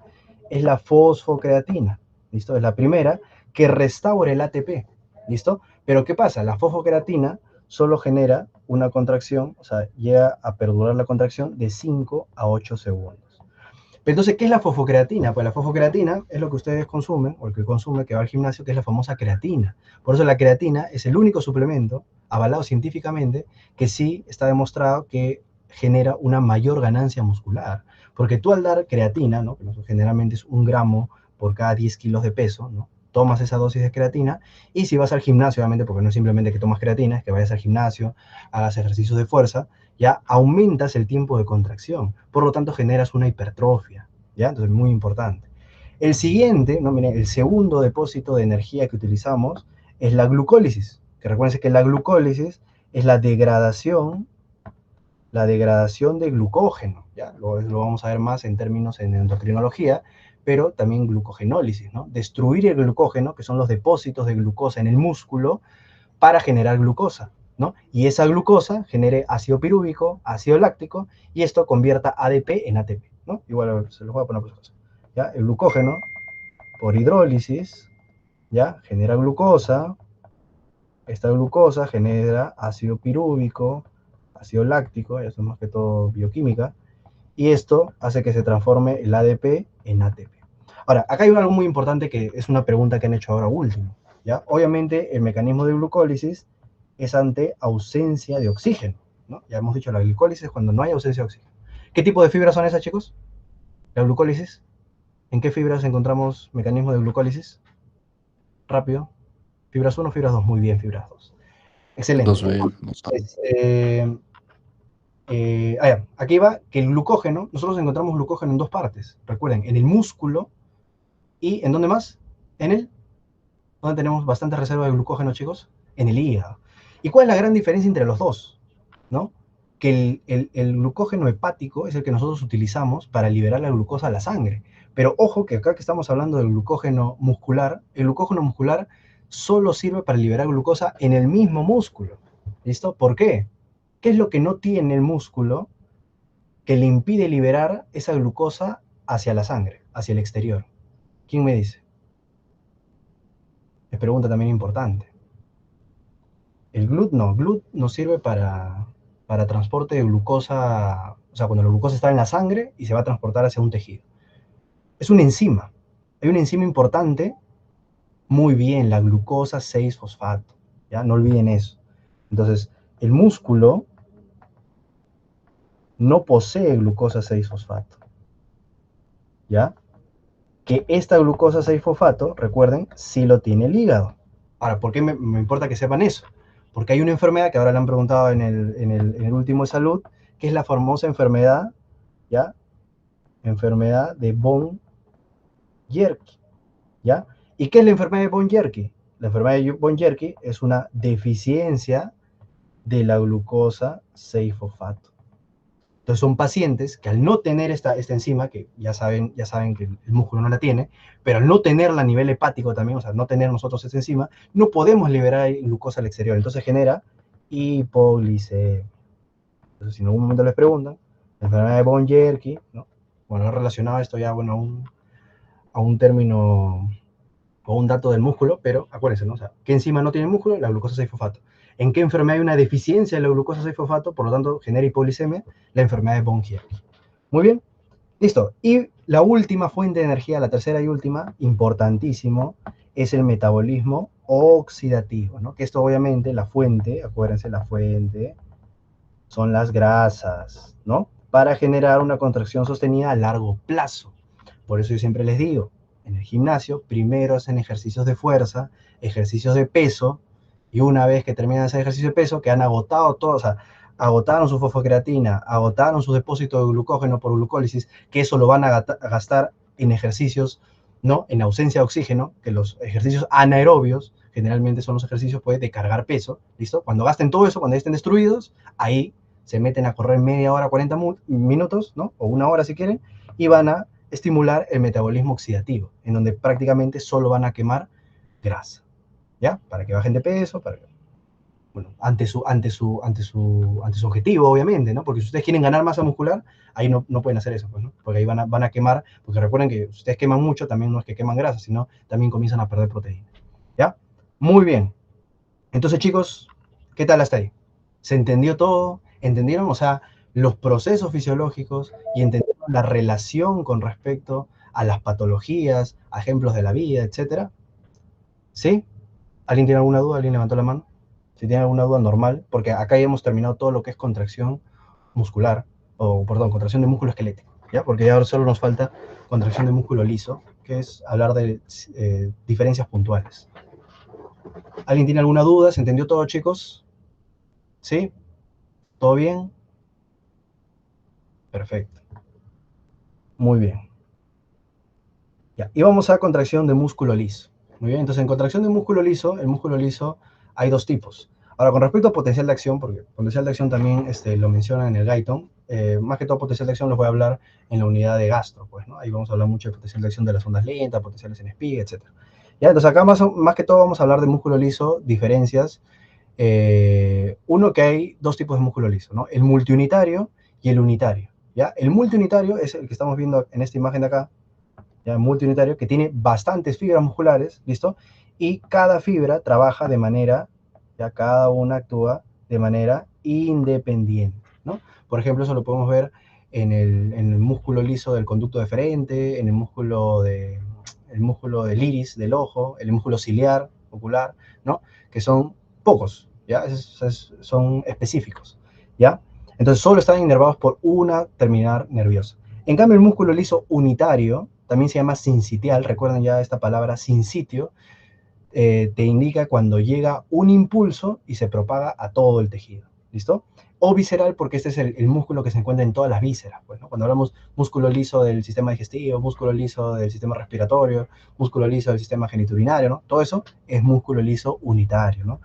es la fosfocreatina, ¿listo? Es la primera que restaura el ATP, ¿listo? Pero ¿qué pasa? La fosfocreatina solo genera una contracción, o sea, llega a perdurar la contracción de 5 a 8 segundos. Entonces, ¿qué es la fosfocreatina? Pues la fosfocreatina es lo que ustedes consumen, o el que consume, que va al gimnasio, que es la famosa creatina. Por eso la creatina es el único suplemento, avalado científicamente, que sí está demostrado que genera una mayor ganancia muscular. Porque tú al dar creatina, ¿no? Que generalmente es 1 gramo por cada 10 kilos de peso, ¿no? Tomas esa dosis de creatina y si vas al gimnasio, obviamente, porque no es simplemente que tomas creatina, es que vayas al gimnasio, hagas ejercicios de fuerza, ya aumentas el tiempo de contracción, por lo tanto generas una hipertrofia, ¿ya? Entonces, muy importante. El siguiente, no, miren, el segundo depósito de energía que utilizamos es la glucólisis, que recuerden que la glucólisis es la degradación de glucógeno, ¿ya? Lo vamos a ver más en términos en endocrinología, pero también glucogenólisis, ¿no? Destruir el glucógeno, que son los depósitos de glucosa en el músculo, para generar glucosa, ¿no? Y esa glucosa genere ácido pirúvico, ácido láctico, y esto convierta ADP en ATP, ¿no? Igual se los voy a poner por cosas. ¿Ya? El glucógeno, por hidrólisis, ¿ya? Genera glucosa, esta glucosa genera ácido pirúvico, ácido láctico, eso es más que todo bioquímica, y esto hace que se transforme el ADP en ATP. Ahora, acá hay algo muy importante que es una pregunta que han hecho ahora último, ¿ya? Obviamente, el mecanismo de glucólisis es ante ausencia de oxígeno, ¿no? Ya hemos dicho, la glicólisis es cuando no hay ausencia de oxígeno. ¿Qué tipo de fibras son esas, chicos? La glucólisis. ¿En qué fibras encontramos mecanismo de glucólisis? Rápido. Fibras 1, fibras 2. Muy bien, fibras 2. Excelente. 2B, Aquí va que el glucógeno, nosotros encontramos glucógeno en dos partes. Recuerden, en el músculo y ¿en dónde más? ¿Dónde tenemos bastante reserva de glucógeno, chicos? En el hígado. ¿Y cuál es la gran diferencia entre los dos? ¿No? Que el glucógeno hepático es el que nosotros utilizamos para liberar la glucosa a la sangre. Pero ojo que acá que estamos hablando del glucógeno muscular, el glucógeno muscular solo sirve para liberar glucosa en el mismo músculo. ¿Listo? ¿Por qué? ¿Qué es lo que no tiene el músculo que le impide liberar esa glucosa hacia la sangre, hacia el exterior? ¿Quién me dice? Es pregunta también importante. El GLUT no sirve para transporte de glucosa, o sea, cuando la glucosa está en la sangre y se va a transportar hacia un tejido. Es una enzima. Hay una enzima importante, muy bien, la glucosa 6-fosfato. ¿Ya? No olviden eso. Entonces, el músculo no posee glucosa 6-fosfato. ¿Ya? Que esta glucosa 6-fosfato, recuerden, sí lo tiene el hígado. Ahora, ¿por qué me importa que sepan eso? Porque hay una enfermedad que ahora le han preguntado en el último de salud, que es la famosa enfermedad, ¿ya? Enfermedad de Von-Yerke, ¿ya? ¿Y qué es la enfermedad de Von-Yerke? La enfermedad de Von-Yerke es una deficiencia de la glucosa 6-fosfato. Entonces son pacientes que al no tener esta enzima, que ya saben que el músculo no la tiene, pero al no tenerla a nivel hepático también, o sea, no tener nosotros esta enzima, no podemos liberar glucosa al exterior. Entonces genera hipoglicemia. Entonces, si en algún momento les preguntan, la enfermedad de Von-Yerke, ¿no? Bueno, relacionado a esto ya, bueno, a un término o un dato del músculo, pero acuérdense, ¿no? O sea, ¿qué enzima no tiene músculo? La glucosa 6-fosfato. ¿En qué enfermedad hay una deficiencia de la glucosa 6-fosfato? Por lo tanto, genera hipoglicemia, la enfermedad de Von-Yerke. Muy bien, listo. Y la última fuente de energía, la tercera y última, importantísimo, es el metabolismo oxidativo, ¿no? Que esto obviamente, la fuente, acuérdense, la fuente son las grasas, ¿no? Para generar una contracción sostenida a largo plazo. Por eso yo siempre les digo, en el gimnasio, primero hacen ejercicios de fuerza, ejercicios de peso, y una vez que terminan ese ejercicio de peso, que han agotado todo, o sea, agotaron su fosfocreatina, agotaron sus depósitos de glucógeno por glucólisis, que eso lo van a gastar en ejercicios, ¿no? En ausencia de oxígeno, que los ejercicios anaerobios generalmente son los ejercicios pues, de cargar peso, ¿listo? Cuando gasten todo eso, cuando estén destruidos, ahí se meten a correr media hora, 40 minutos, ¿no? O una hora si quieren, y van a estimular el metabolismo oxidativo, en donde prácticamente solo van a quemar grasa, ¿ya? Para que bajen de peso, para que, bueno, ante su objetivo, obviamente, ¿no? Porque si ustedes quieren ganar masa muscular, ahí no pueden hacer eso, pues, ¿no? Porque ahí van a quemar, porque recuerden que si ustedes queman mucho, también no es que queman grasa, sino también comienzan a perder proteína, ¿ya? Muy bien. Entonces, chicos, ¿qué tal hasta ahí? ¿Se entendió todo? ¿Entendieron? O sea, los procesos fisiológicos y entendieron la relación con respecto a las patologías, a ejemplos de la vida, etcétera. ¿Sí? ¿Alguien tiene alguna duda? ¿Alguien levantó la mano? Si tiene alguna duda, normal, porque acá ya hemos terminado todo lo que es contracción muscular, o perdón, contracción de músculo esquelético, ¿ya? Porque ya ahora solo nos falta contracción de músculo liso, que es hablar de diferencias puntuales. ¿Alguien tiene alguna duda? ¿Se entendió todo, chicos? ¿Sí? ¿Todo bien? Perfecto. Muy bien. Ya. Y vamos a contracción de músculo liso. Muy bien, entonces en contracción de músculo liso, el músculo liso hay dos tipos. Ahora, con respecto a potencial de acción, porque potencial de acción también lo menciona en el Guyton, más que todo potencial de acción los voy a hablar en la unidad de gastro, pues, ¿no? Ahí vamos a hablar mucho de potencial de acción de las ondas lentas, potenciales en espiga, etc. Ya, entonces acá más que todo vamos a hablar de músculo liso, diferencias. Uno, que hay dos tipos de músculo liso, ¿no? El multiunitario y el unitario, ¿ya? El multiunitario es el que estamos viendo en esta imagen de acá, ¿ya? Multiunitario, que tiene bastantes fibras musculares, ¿listo? Y cada fibra trabaja de manera, ya cada una actúa de manera independiente, ¿no? Por ejemplo, eso lo podemos ver en el músculo liso del conducto deferente, en el músculo del iris, del ojo, el músculo ciliar, ocular, ¿no? Que son pocos, ¿ya? Son específicos, ¿ya? Entonces solo están inervados por una terminal nerviosa. En cambio, el músculo liso unitario, también se llama sincitial, recuerden ya esta palabra sincitio, te indica cuando llega un impulso y se propaga a todo el tejido, ¿listo? O visceral, porque este es el músculo que se encuentra en todas las vísceras, pues, ¿no? Cuando hablamos músculo liso del sistema digestivo, músculo liso del sistema respiratorio, músculo liso del sistema genitourinario, ¿no? Todo eso es músculo liso unitario, ¿no?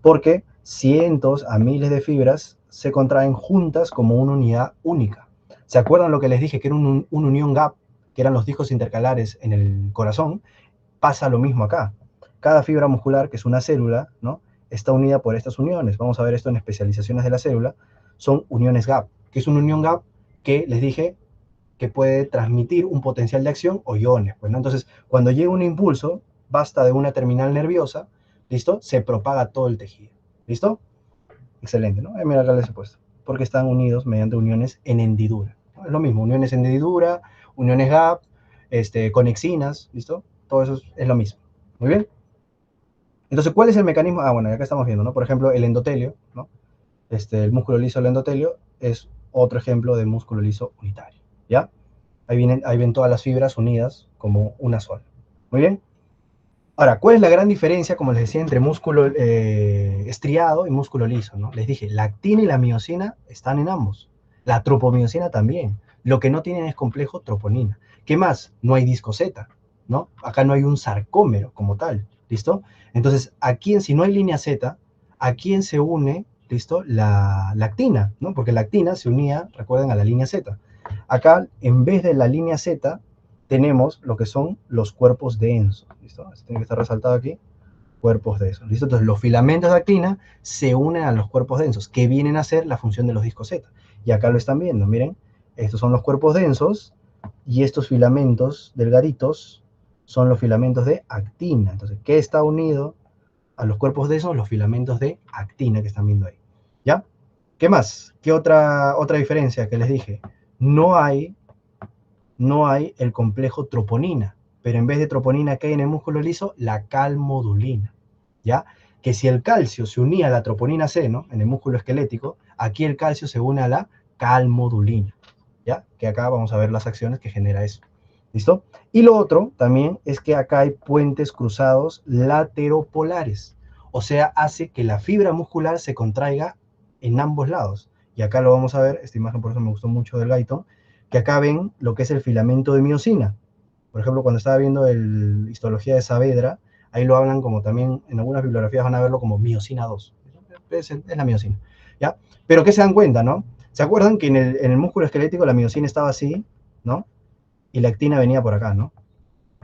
Porque cientos a miles de fibras se contraen juntas como una unidad única. ¿Se acuerdan lo que les dije que era un unión gap, que eran los discos intercalares en el corazón? Pasa lo mismo acá. Cada fibra muscular, que es una célula, ¿no? Está unida por estas uniones. Vamos a ver esto en especializaciones de la célula. Son uniones gap, que es una unión gap que les dije que puede transmitir un potencial de acción o iones. Pues, ¿no? Entonces, cuando llega un impulso, basta de una terminal nerviosa, ¿listo? Se propaga todo el tejido. ¿Listo? Excelente, ¿no? Mira, acá les he puesto. Porque están unidos mediante uniones en hendidura, ¿no? Es lo mismo, uniones en hendidura, uniones gap, conexinas, ¿listo? Todo eso es lo mismo. Muy bien. Entonces, ¿cuál es el mecanismo? Ah, bueno, acá estamos viendo, ¿no? Por ejemplo, el endotelio, ¿no? El músculo liso del endotelio es otro ejemplo de músculo liso unitario, ¿ya? Ahí ven todas las fibras unidas como una sola. Muy bien. Ahora, ¿cuál es la gran diferencia, como les decía, entre músculo estriado y músculo liso, ¿no? Les dije, la actina y la miosina están en ambos. La tropomiosina también. Lo que no tienen es complejo troponina. ¿Qué más? No hay disco Z, ¿no? Acá no hay un sarcómero como tal, ¿listo? Entonces, si no hay línea Z, ¿a quién se une, ¿listo? La actina, ¿no? Porque la actina se unía, recuerden, a la línea Z. Acá, en vez de la línea Z, tenemos lo que son los cuerpos densos, ¿listo? Esto tiene que estar resaltado aquí, cuerpos densos, ¿listo? Entonces, los filamentos de actina se unen a los cuerpos densos, que vienen a ser la función de los discos Z. Y acá lo están viendo, miren, estos son los cuerpos densos, y estos filamentos delgaditos son los filamentos de actina. Entonces, ¿qué está unido a los cuerpos densos? Los filamentos de actina que están viendo ahí, ¿ya? ¿Qué más? ¿Qué otra diferencia que les dije? No hay el complejo troponina, pero en vez de troponina que hay en el músculo liso, la calmodulina, ¿ya? Que si el calcio se unía a la troponina C, ¿no? En el músculo esquelético, aquí el calcio se une a la calmodulina, ¿ya? Que acá vamos a ver las acciones que genera eso, ¿listo? Y lo otro también es que acá hay puentes cruzados lateropolares, o sea, hace que la fibra muscular se contraiga en ambos lados. Y acá lo vamos a ver, esta imagen por eso me gustó mucho del Guyton, que acá ven lo que es el filamento de miosina. Por ejemplo, cuando estaba viendo la histología de Saavedra, ahí lo hablan como también, en algunas bibliografías van a verlo como miosina 2. Es la miosina, ¿ya? Pero ¿qué se dan cuenta, no? ¿Se acuerdan que en el músculo esquelético la miosina estaba así, ¿no? Y la actina venía por acá, ¿no?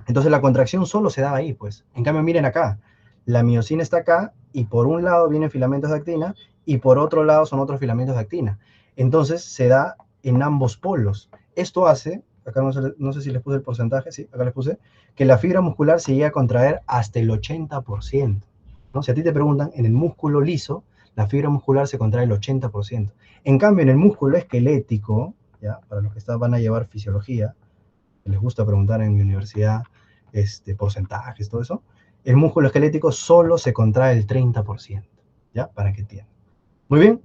Entonces la contracción solo se daba ahí, pues. En cambio, miren acá, la miosina está acá y por un lado vienen filamentos de actina y por otro lado son otros filamentos de actina. Entonces se da en ambos polos. Esto hace, acá no sé si les puse el porcentaje, sí, acá les puse, que la fibra muscular se llegue a contraer hasta el 80%. ¿No? Si a ti te preguntan, en el músculo liso, la fibra muscular se contrae el 80%. En cambio, en el músculo esquelético, ¿ya? Para los que van a llevar fisiología, les gusta preguntar en mi universidad porcentajes, todo eso, el músculo esquelético solo se contrae el 30%, ¿ya? Para que entiendan. Muy bien.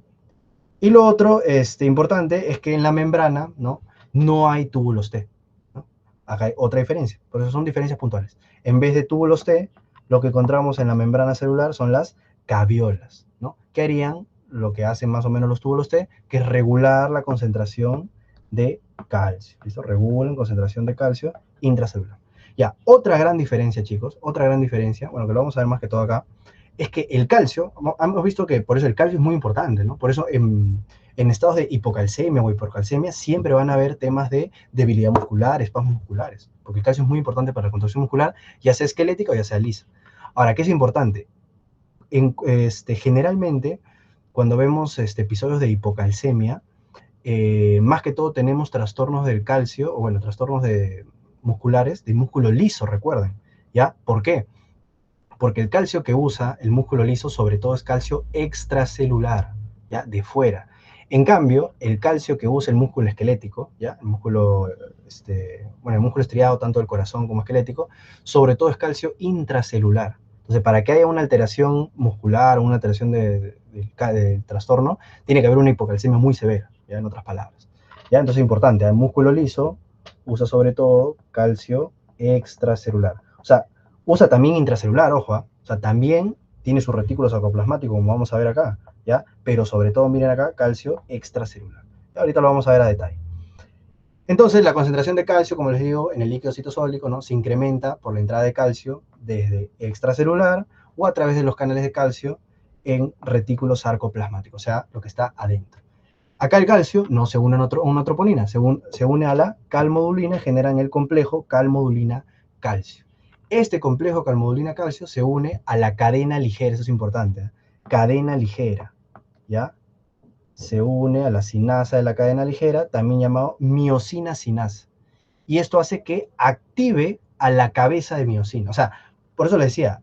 Y lo otro importante es que en la membrana, ¿no? No hay túbulos T, ¿no? Acá hay otra diferencia, por eso son diferencias puntuales. En vez de túbulos T, lo que encontramos en la membrana celular son las caviolas, ¿no? Que harían lo que hacen más o menos los túbulos T, que es regular la concentración de calcio, ¿listo? Regulan concentración de calcio intracelular. Ya, otra gran diferencia, chicos, otra gran diferencia, bueno, que lo vamos a ver más que todo acá, es que el calcio, hemos visto que por eso el calcio es muy importante, ¿no? Por eso en estados de hipocalcemia o hipercalcemia siempre van a haber temas de debilidad muscular, espasmos musculares, porque el calcio es muy importante para la contracción muscular, ya sea esquelética o ya sea lisa. Ahora, ¿qué es importante? Generalmente, cuando vemos episodios de hipocalcemia, más que todo tenemos trastornos del calcio, o bueno, trastornos musculares, de músculo liso, recuerden, ¿ya? ¿Por qué? Porque el calcio que usa el músculo liso sobre todo es calcio extracelular, ¿ya? De fuera. En cambio, el calcio que usa el músculo esquelético, ¿ya? El músculo, bueno, el músculo estriado, tanto del corazón como esquelético, sobre todo es calcio intracelular. Entonces, para que haya una alteración muscular o una alteración del trastorno, tiene que haber una hipocalcemia muy severa, ¿ya? En otras palabras. ¿Ya? Entonces, es importante, el músculo liso usa sobre todo calcio extracelular. O sea, usa también intracelular, ojo, ¿eh? O sea, también tiene sus retículos sarcoplasmáticos, como vamos a ver acá, ¿ya? Pero sobre todo, miren acá, calcio extracelular. Y ahorita lo vamos a ver a detalle. Entonces, la concentración de calcio, como les digo, en el líquido citosólico, ¿no? Se incrementa por la entrada de calcio desde extracelular o a través de los canales de calcio en retículos sarcoplasmáticos, o sea, lo que está adentro. Acá el calcio no se une a una troponina, se une a la calmodulina y generan el complejo calmodulina-calcio. Este complejo calmodulina-calcio se une a la cadena ligera, eso es importante, ¿eh? Cadena ligera, ¿ya? Se une a la sinasa de la cadena ligera, también llamado miosina sinasa. Y esto hace que active a la cabeza de miosina. O sea, por eso les decía,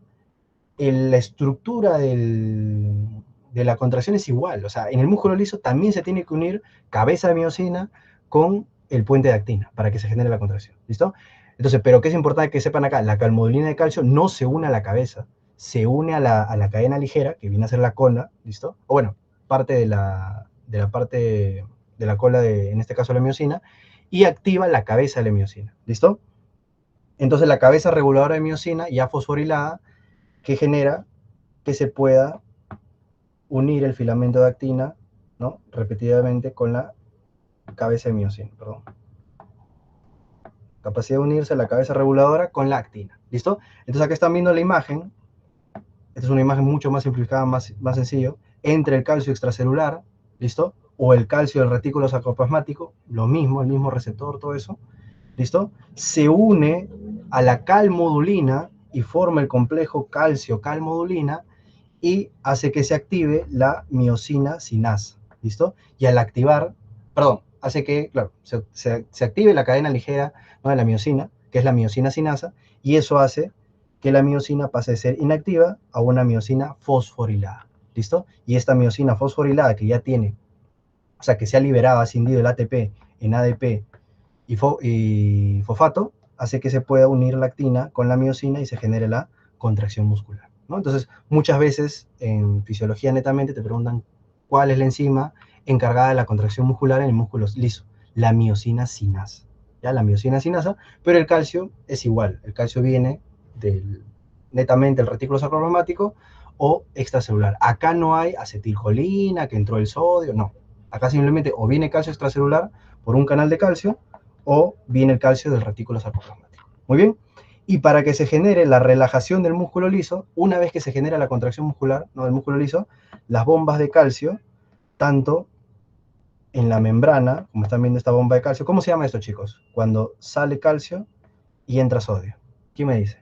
la estructura de la contracción es igual. O sea, en el músculo liso también se tiene que unir cabeza de miosina con el puente de actina para que se genere la contracción. ¿Listo? Entonces, pero ¿qué es importante que sepan acá? La calmodulina de calcio no se une a la cabeza, se une a la cadena ligera, que viene a ser la cola, ¿listo? O bueno, parte de la parte de la cola, en este caso la miosina, y activa la cabeza de la miosina. ¿Listo? Entonces la cabeza reguladora de miosina, ya fosforilada, que genera que se pueda unir el filamento de actina, ¿no? Repetidamente con la cabeza de miosina, perdón. Capacidad de unirse la cabeza reguladora con la actina, ¿listo? Entonces acá están viendo la imagen, esta es una imagen mucho más simplificada, más sencillo, entre el calcio extracelular, ¿listo? O el calcio del retículo sarcoplasmático, lo mismo, el mismo receptor, todo eso, ¿listo? Se une a la calmodulina y forma el complejo calcio-calmodulina y hace que se active la miosina sinasa, ¿listo? Y al activar, perdón, hace que, claro, se active la cadena ligera, ¿no? De la miosina, que es la miosina sinasa, y eso hace que la miosina pase de ser inactiva a una miosina fosforilada, ¿listo? Y esta miosina fosforilada que ya tiene, o sea, que se ha liberado, ha ascendido el ATP en ADP y fosfato, hace que se pueda unir la actina con la miosina y se genere la contracción muscular, ¿no? Entonces, muchas veces en fisiología netamente te preguntan cuál es la enzima encargada de la contracción muscular en el músculo liso, la miosina sinasa, ¿ya? La miosina sinasa, pero el calcio es igual, el calcio viene netamente del retículo sarcoplasmático o extracelular. Acá no hay acetilcolina, que entró el sodio, no. Acá simplemente o viene calcio extracelular por un canal de calcio o viene el calcio del retículo sarcoplasmático. Muy bien. Y para que se genere la relajación del músculo liso, una vez que se genera la contracción muscular, ¿no? Del músculo liso, las bombas de calcio, tanto en la membrana, como están viendo esta bomba de calcio, ¿cómo se llama esto, chicos? Cuando sale calcio y entra sodio. ¿Quién me dice?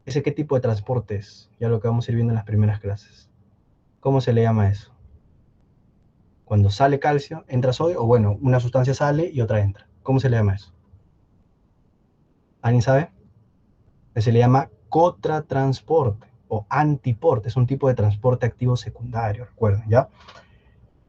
¿Ese qué tipo de transporte es? Ya lo que vamos a ir viendo en las primeras clases. ¿Cómo se le llama eso? Cuando sale calcio, entra sodio, o bueno, una sustancia sale y otra entra. ¿Cómo se le llama eso? ¿Alguien sabe? Se le llama cotratransporte o antiporte. Es un tipo de transporte activo secundario, recuerden, ¿ya?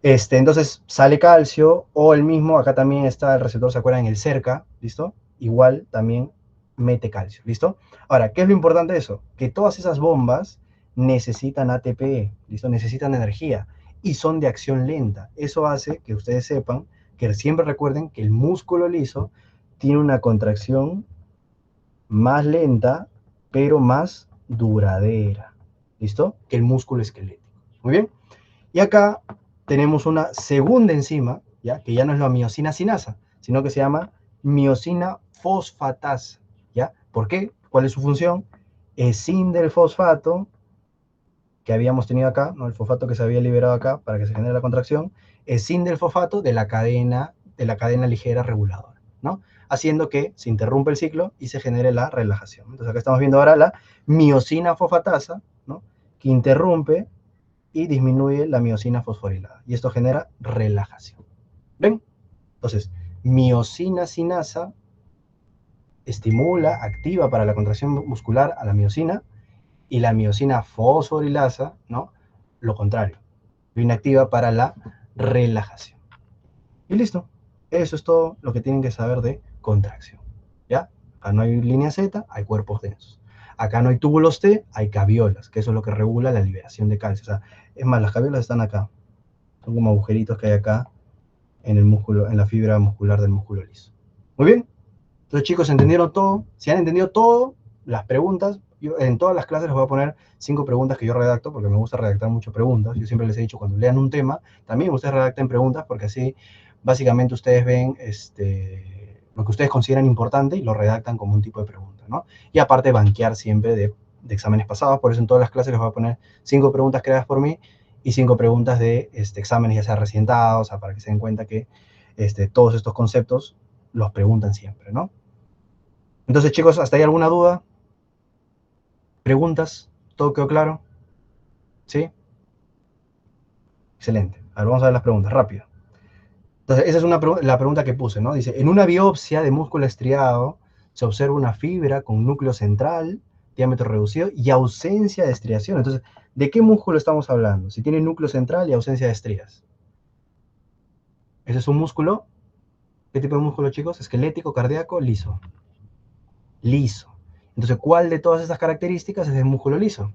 Entonces sale calcio o el mismo, acá también está el receptor, ¿se acuerdan? El cerca, ¿listo? Igual también mete calcio, ¿listo? Ahora, ¿qué es lo importante de eso? Que todas esas bombas necesitan ATP, ¿listo? Necesitan energía y son de acción lenta. Eso hace que ustedes sepan, que siempre recuerden que el músculo liso tiene una contracción más lenta, pero más duradera, ¿listo? Que el músculo esquelético. Muy bien. Y acá tenemos una segunda enzima, ¿ya? Que ya no es la miosina sinasa, sino que se llama miosina fosfatasa, ¿ya? ¿Por qué? ¿Cuál es su función? ecin del fosfato que habíamos tenido acá, ¿no? El fosfato que se había liberado acá para que se genere la contracción, ecin del fosfato de la cadena ligera reguladora, ¿no? Haciendo que se interrumpa el ciclo y se genere la relajación. Entonces acá estamos viendo ahora la miosina fosfatasa, ¿no? Que interrumpe y disminuye la miosina fosforilada. Y esto genera relajación. ¿Ven? Entonces, miosina sinasa estimula, activa para la contracción muscular a la miosina, y la miosina fosforilasa, ¿no? Lo contrario, lo inactiva para la relajación. Y listo. Eso es todo lo que tienen que saber de contracción. ¿Ya? Acá no hay línea Z, hay cuerpos densos. Acá no hay túbulos T, hay caviolas, que eso es lo que regula la liberación de calcio. O sea, es más, las caviolas están acá. Son como agujeritos que hay acá en el músculo, en la fibra muscular del músculo liso. Muy bien. Entonces, chicos, ¿entendieron todo? Si han entendido todo, las preguntas, yo en todas las clases les voy a poner 5 preguntas que yo redacto, porque me gusta redactar muchas preguntas. Yo siempre les he dicho, cuando lean un tema, también ustedes redacten preguntas, porque así, básicamente, ustedes ven lo que ustedes consideran importante y lo redactan como un tipo de pregunta, ¿no? Y aparte, banquear siempre de exámenes pasados. Por eso en todas las clases les voy a poner 5 preguntas creadas por mí y 5 preguntas de exámenes, ya sea recién dados, o sea, para que se den cuenta que todos estos conceptos los preguntan siempre, ¿no? Entonces, chicos, ¿hasta ahí alguna duda? ¿Preguntas? ¿Todo quedó claro? ¿Sí? Excelente. A ver, vamos a ver las preguntas, rápido. Entonces, esa es la pregunta que puse, ¿no? Dice, en una biopsia de músculo estriado se observa una fibra con núcleo central, diámetro reducido y ausencia de estriación. Entonces, ¿de qué músculo estamos hablando? Si tiene núcleo central y ausencia de estrías. Ese es un músculo. ¿Qué tipo de músculo, chicos? Esquelético, cardíaco, liso. Liso. Entonces, ¿cuál de todas estas características es el músculo liso?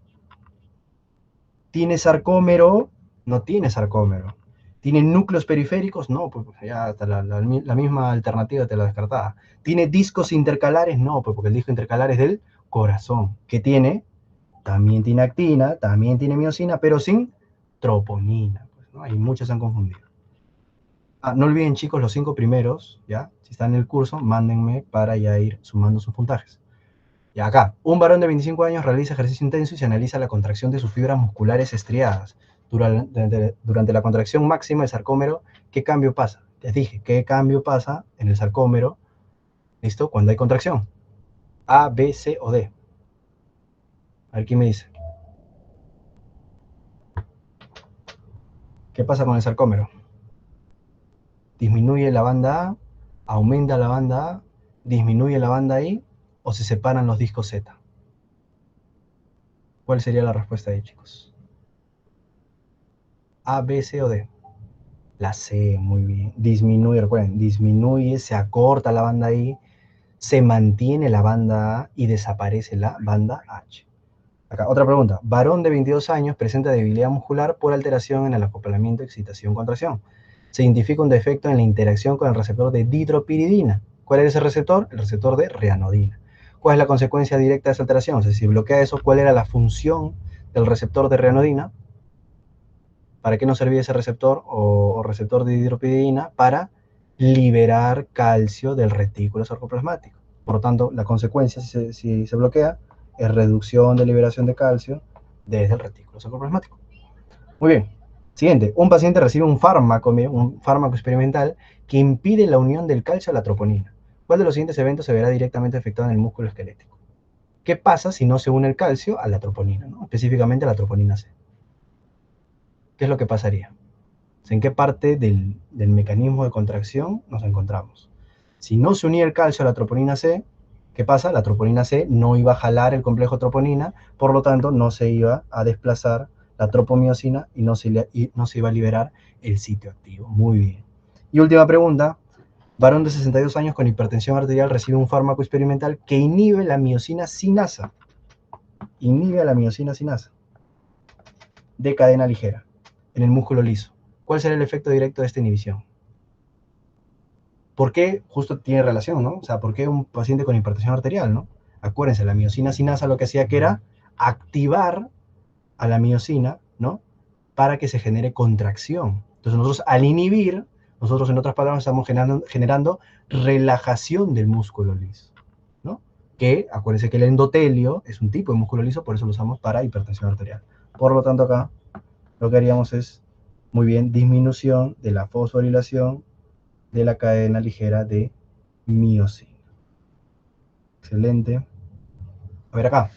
¿Tiene sarcómero? No tiene sarcómero. ¿Tiene núcleos periféricos? No, pues ya hasta la misma alternativa te la descartaba. ¿Tiene discos intercalares? No, pues porque el disco intercalar es del corazón. ¿Qué tiene? También tiene actina, también tiene miosina, pero sin troponina. Pues, ¿no? Y muchos se han confundido. No olviden, chicos, los 5 primeros, ¿ya? Si están en el curso, mándenme para ya ir sumando sus puntajes. Y acá, un varón de 25 años realiza ejercicio intenso y se analiza la contracción de sus fibras musculares estriadas. Durante la contracción máxima del sarcómero, ¿qué cambio pasa? Les dije, ¿qué cambio pasa en el sarcómero? ¿Listo? Cuando hay contracción. A, B, C o D. A ver quién me dice. ¿Qué pasa con el sarcómero? ¿Disminuye la banda A? ¿Aumenta la banda A? ¿Disminuye la banda I? ¿O se separan los discos Z? ¿Cuál sería la respuesta ahí, chicos? A, B, C o D. La C, muy bien. Disminuye, recuerden, disminuye, se acorta la banda I, se mantiene la banda A y desaparece la banda H. Acá, otra pregunta. Varón de 22 años presenta debilidad muscular por alteración en el acoplamiento, excitación, contracción. Se identifica un defecto en la interacción con el receptor de ditropiridina. ¿Cuál es ese receptor? El receptor de reanodina. ¿Cuál es la consecuencia directa de esa alteración? O sea, si bloquea eso, ¿cuál era la función del receptor de reanodina? ¿Para qué nos servía ese receptor o receptor de hidropidina? Para liberar calcio del retículo sarcoplasmático. Por lo tanto, la consecuencia, si se bloquea, es reducción de liberación de calcio desde el retículo sarcoplasmático. Muy bien. Siguiente. Un paciente recibe un fármaco experimental que impide la unión del calcio a la troponina. ¿Cuál de los siguientes eventos se verá directamente afectado en el músculo esquelético? ¿Qué pasa si no se une el calcio a la troponina, ¿no? Específicamente a la troponina C? ¿Qué es lo que pasaría? ¿En qué parte del mecanismo de contracción nos encontramos? Si no se unía el calcio a la troponina C, ¿qué pasa? La troponina C no iba a jalar el complejo troponina, por lo tanto no se iba a desplazar la tropomiosina y no se iba a liberar el sitio activo. Muy bien. Y última pregunta. Varón de 62 años con hipertensión arterial recibe un fármaco experimental que inhibe la miosina sinasa. Inhibe a la miosina sinasa de cadena ligera en el músculo liso. ¿Cuál será el efecto directo de esta inhibición? ¿Por qué? Justo tiene relación, ¿no? O sea, ¿por qué un paciente con hipertensión arterial, ¿no? Acuérdense, la miosina sinasa lo que hacía que era activar a la miosina, ¿no? Para que se genere contracción. Entonces nosotros al inhibir, nosotros en otras palabras estamos generando relajación del músculo liso, ¿no? que acuérdense que el endotelio es un tipo de músculo liso, por eso lo usamos para hipertensión arterial. Por lo tanto, acá lo que haríamos es, muy bien, disminución de la fosforilación de la cadena ligera de miocina. Excelente. A ver acá.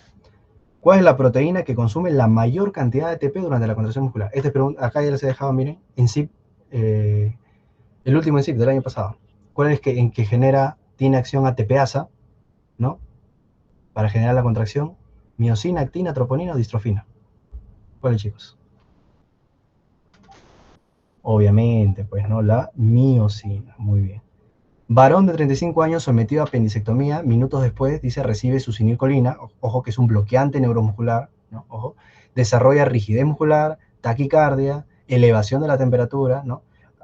¿Cuál es la proteína que consume la mayor cantidad de ATP durante la contracción muscular? Acá ya les he dejado, miren, en ZIP, el último en ZIP del año pasado. ¿Cuál es en que tiene acción ATPasa, ¿no? Para generar la contracción, miocina, actina, troponina o distrofina. ¿Cuál es, chicos? Obviamente, pues, ¿no? La miocina. Muy bien. Varón de 35 años sometido a apendicectomía, minutos después, dice, recibe succinilcolina, ojo que es un bloqueante neuromuscular, ¿no? Ojo, desarrolla rigidez muscular, taquicardia, elevación de la temperatura, ¿no?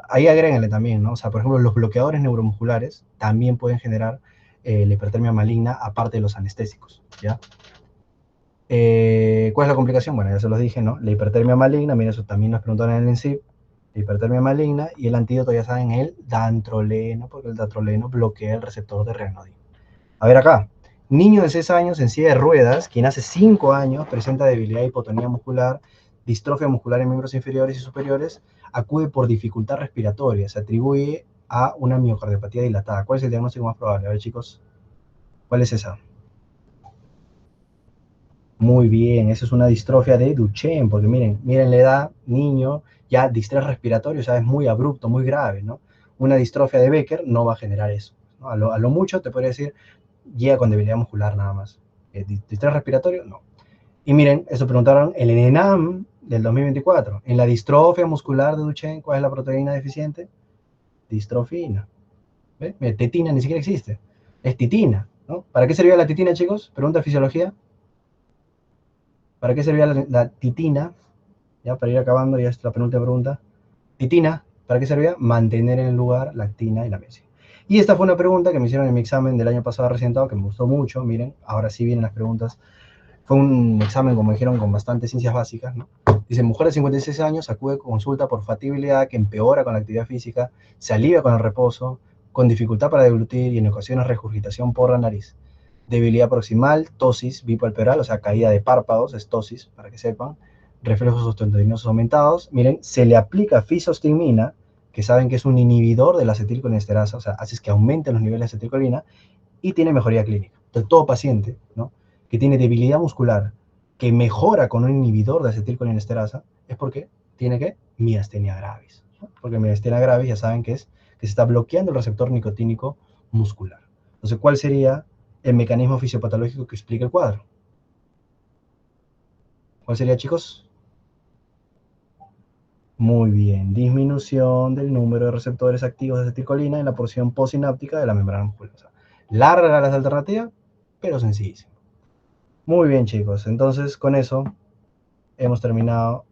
Ahí agréguenle también, ¿no? O sea, por ejemplo, los bloqueadores neuromusculares también pueden generar la hipertermia maligna, aparte de los anestésicos, ¿ya? ¿Cuál es la complicación? Bueno, ya se los dije, ¿no? La hipertermia maligna, mira, eso también nos preguntaron en el ENSIP, la hipertermia maligna, y el antídoto, ya saben, el dantroleno, porque el dantroleno bloquea el receptor de ranolín. A ver acá, niño de 6 años en silla de ruedas, quien hace 5 años presenta debilidad y hipotonía muscular, distrofia muscular en miembros inferiores y superiores, acude por dificultad respiratoria, se atribuye a una miocardiopatía dilatada. ¿Cuál es el diagnóstico más probable? A ver, chicos, ¿cuál es esa? Muy bien, esa es una distrofia de Duchenne, porque miren la edad, niño, ya distrés respiratorio, o sea, es muy abrupto, muy grave, ¿no? Una distrofia de Becker no va a generar eso, ¿no? A lo mucho te podría decir, llega con debilidad muscular nada más. Distrés respiratorio, no. Y miren, eso preguntaron en el ENAM del 2024, en la distrofia muscular de Duchenne, ¿cuál es la proteína deficiente? Distrofina. ¿Ves? Tetina ni siquiera existe, es titina, ¿no? ¿Para qué servía la titina, chicos? Pregunta de fisiología. ¿Para qué servía la titina? Ya para ir acabando, ya es la penúltima pregunta. Titina, ¿para qué servía? Mantener en el lugar la actina y la miosina. Y esta fue una pregunta que me hicieron en mi examen del año pasado recién dado, que me gustó mucho. Miren, ahora sí vienen las preguntas. Fue un examen, como dijeron, con bastantes ciencias básicas, ¿no? Dice, mujer de 56 años acude con consulta por fatibilidad que empeora con la actividad física, se alivia con el reposo, con dificultad para deglutir y en ocasiones regurgitación por la nariz. Debilidad proximal, tosis bipalpebral, o sea, caída de párpados, es tosis, para que sepan, reflejos osteoteninosos aumentados. Miren, se le aplica fisostigmina, que saben que es un inhibidor de la acetilcolinesterasa, o sea, hace que aumenten los niveles de acetilcolina, y tiene mejoría clínica. Entonces, todo paciente, ¿no?, que tiene debilidad muscular, que mejora con un inhibidor de acetilcolinesterasa, es porque tiene que miastenia gravis, ¿no? Porque miastenia gravis ya saben que es que se está bloqueando el receptor nicotínico muscular. Entonces, ¿cuál sería el mecanismo fisiopatológico que explica el cuadro? ¿Cuál sería, chicos? Muy bien, disminución del número de receptores activos de acetilcolina en la porción postsináptica de la membrana muscular. O sea, larga las alternativas, pero sencillísimo. Muy bien, chicos, entonces con eso hemos terminado